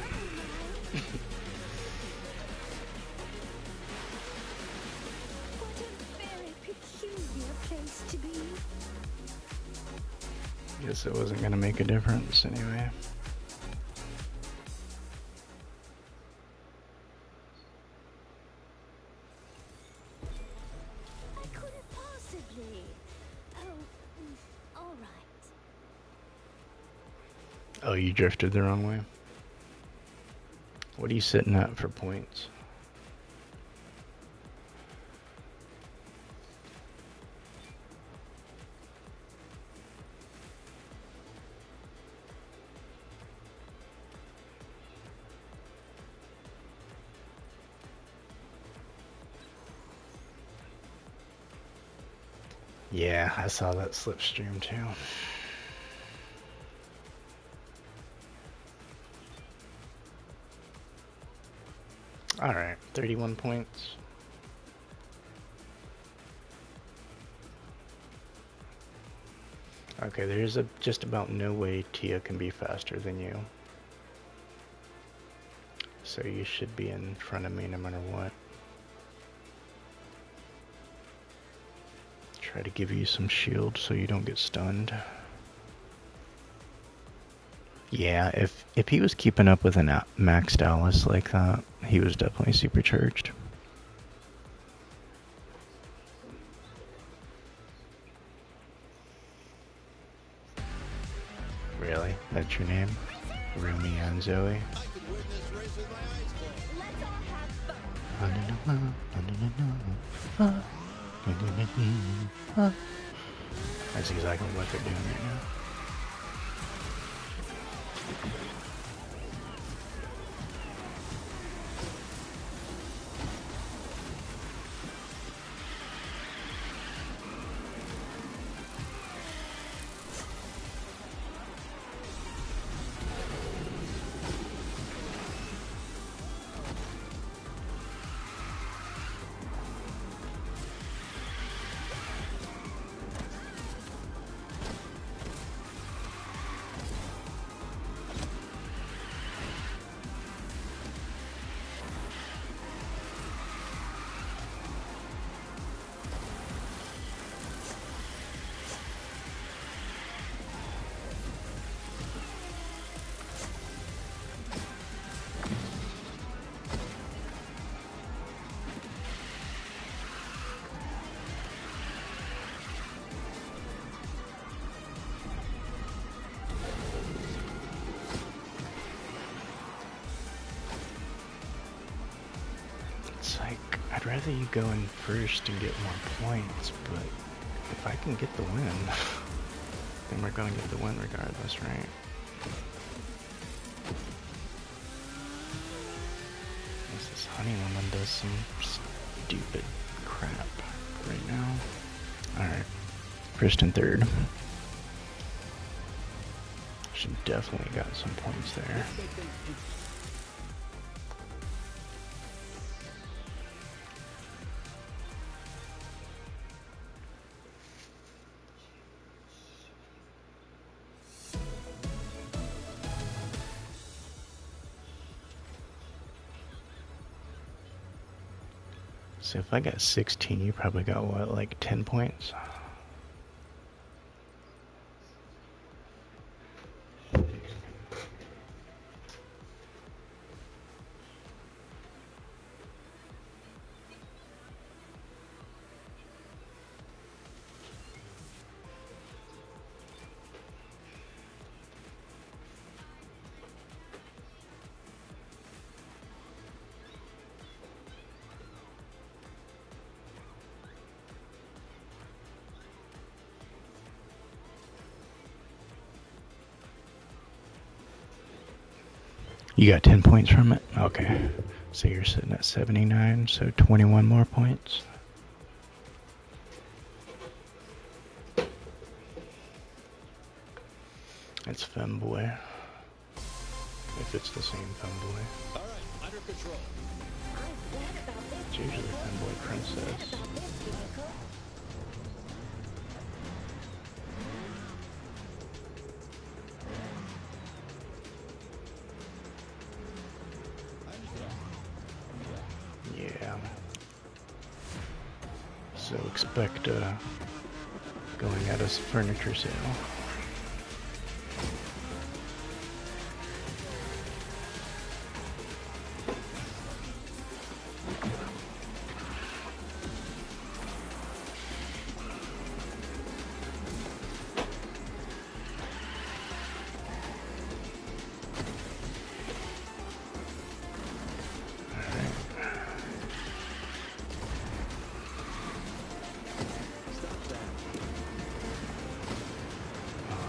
What a very peculiar place to be. Guess it wasn't gonna make a difference anyway. I couldn't possibly. Oh, all right. Oh, you drifted the wrong way? What are you sitting at for points? Yeah, I saw that slipstream too. Alright, 31 points. Okay, there's just about no way Tia can be faster than you. So you should be in front of me no matter what. Try to give you some shield so you don't get stunned. Yeah, if he was keeping up with a maxed Alice like that, he was definitely supercharged. Really? That's your name? Rumi and Zoe? I could win this race with my eyes closed. Let's all have fun. That's exactly what they're doing right now. I'd rather you go in first and get more points, but if I can get the win, then we're gonna get the win regardless, right? This honey woman does some stupid crap right now. Alright, first and third. Should definitely got some points there. So if I got 16, you probably got what, like 10 points? You got 10 points from it? Okay. So you're sitting at 79, so 21 more points. It's Femboy. If it's the same Femboy. All right, under control. I've read about this It's usually Femboy Princess. about this vehicle. So expect going at a furniture sale.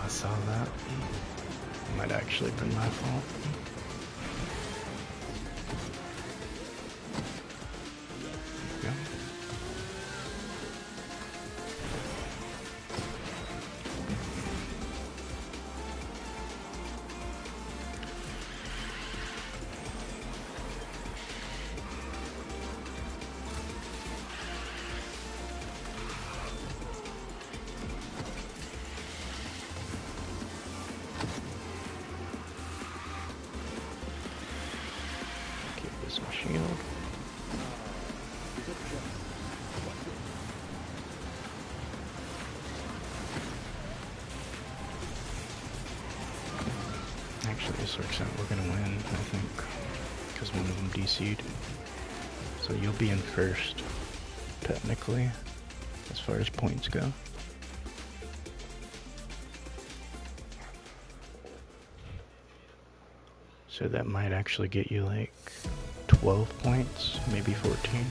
Saw that. Might actually been my fault. There we go. Give this a shield. Actually, this works out. We're gonna win, I think, because one of them DC'd. So you'll be in first, technically, as far as points go. So that might actually get you like 12 points, maybe 14.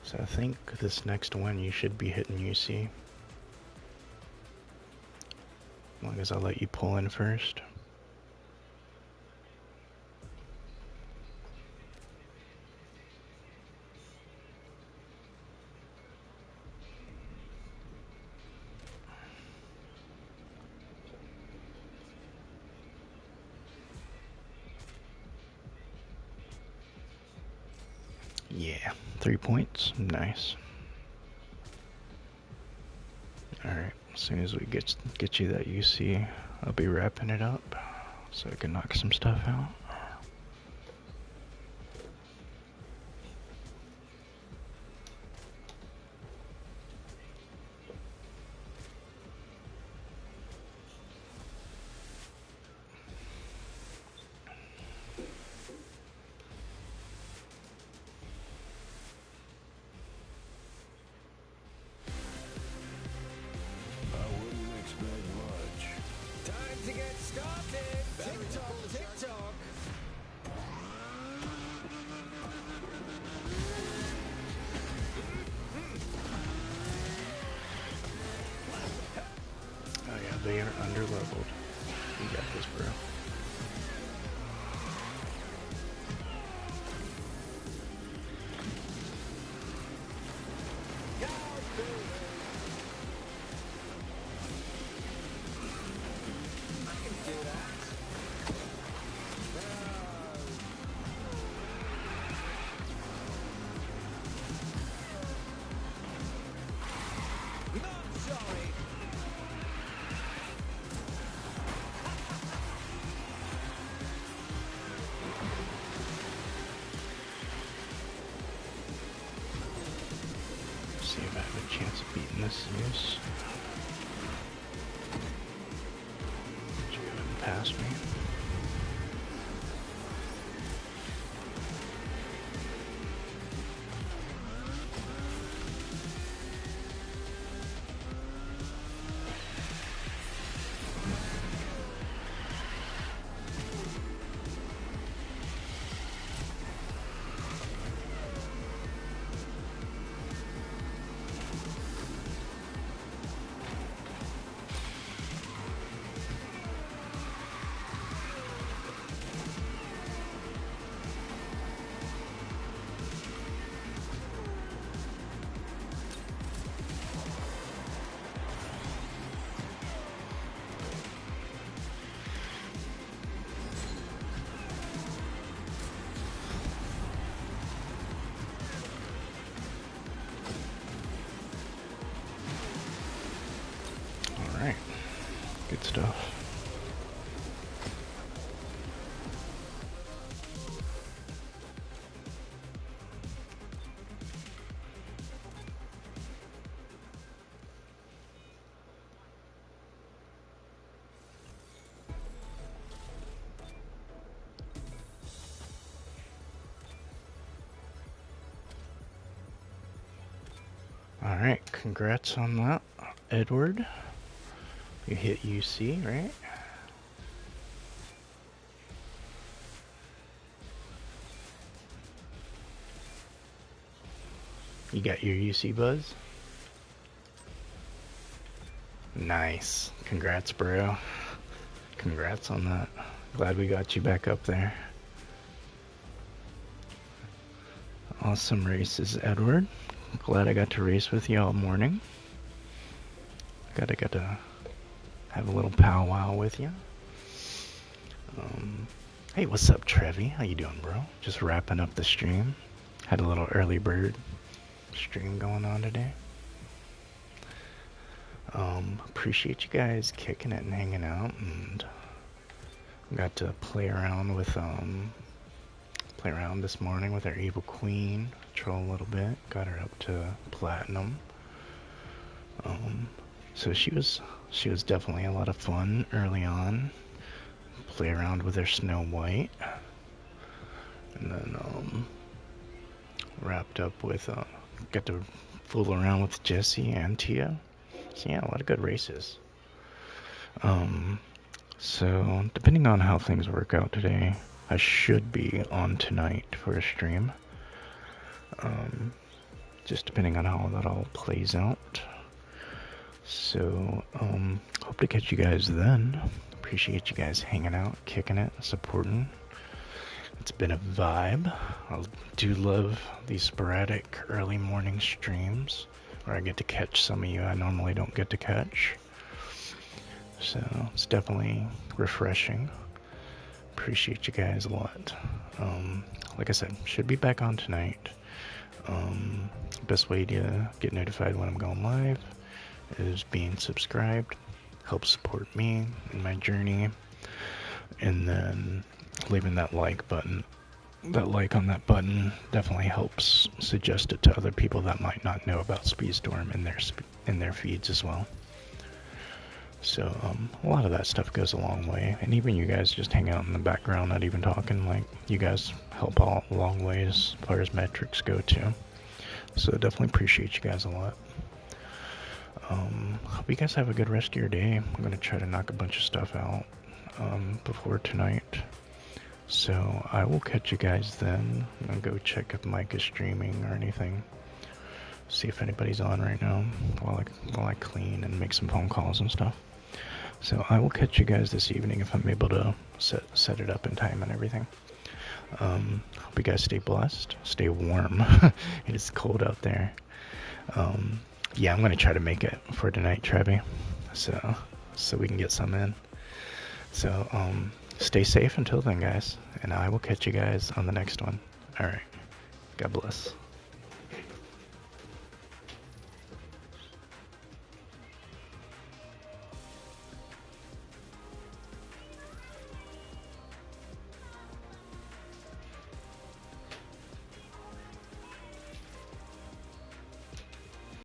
So I think this next one you should be hitting UC. As long as I let you pull in first. Yeah, 3 points. Nice. Alright, as soon as we get you that UC, I'll be wrapping it up so I can knock some stuff out. I wouldn't expect much. Time to get started. Tick-tock, tick-tock. Oh yeah, they are underleveled. You got this, bro. See if I have a chance of beating this use. Just go ahead and pass me. congrats on that, Edward. You hit UC, right? You got your UC buzz? Nice. Congrats, bro. Congrats on that. Glad we got you back up there. Awesome races, Edward. Glad I got to race with you all morning. Got to have a little powwow with you. Hey, what's up, Trevi? How you doing, bro? Just wrapping up the stream. Had a little early bird stream going on today. Appreciate you guys kicking it and hanging out, and got to play around this morning with our evil queen. Troll a little bit. Got her up to platinum. So she was definitely a lot of fun early on. Play around with her Snow White, and then wrapped up with got to fool around with Jesse and Tia. So yeah, a lot of good races. So depending on how things work out today, I should be on tonight for a stream. Just depending on how that all plays out. So hope to catch you guys then. Appreciate you guys hanging out, kicking it, supporting. It's been a vibe. I do love these sporadic early morning streams where I get to catch some of you I normally don't get to catch. So it's definitely refreshing. Appreciate you guys a lot. Like I said, should be back on tonight. Best way to get notified when I'm going live is being subscribed. Helps support me in my journey. And then leaving that like button. That like on that button definitely helps suggest it to other people that might not know about Speedstorm in their feeds as well. So a lot of that stuff goes a long way, and even you guys just hang out in the background, not even talking. Like, you guys help out a long way as far as metrics go too. So definitely appreciate you guys a lot. Hope you guys have a good rest of your day. I'm gonna try to knock a bunch of stuff out before tonight. So I will catch you guys then. I'm gonna go check if Mike is streaming or anything. See if anybody's on right now while I clean and make some phone calls and stuff. So I will catch you guys this evening if I'm able to set it up in time and everything. Hope you guys stay blessed, stay warm. It is cold out there. Yeah, I'm gonna try to make it for tonight, Trevi. So we can get some in. So stay safe until then, guys, and I will catch you guys on the next one. All right. God bless.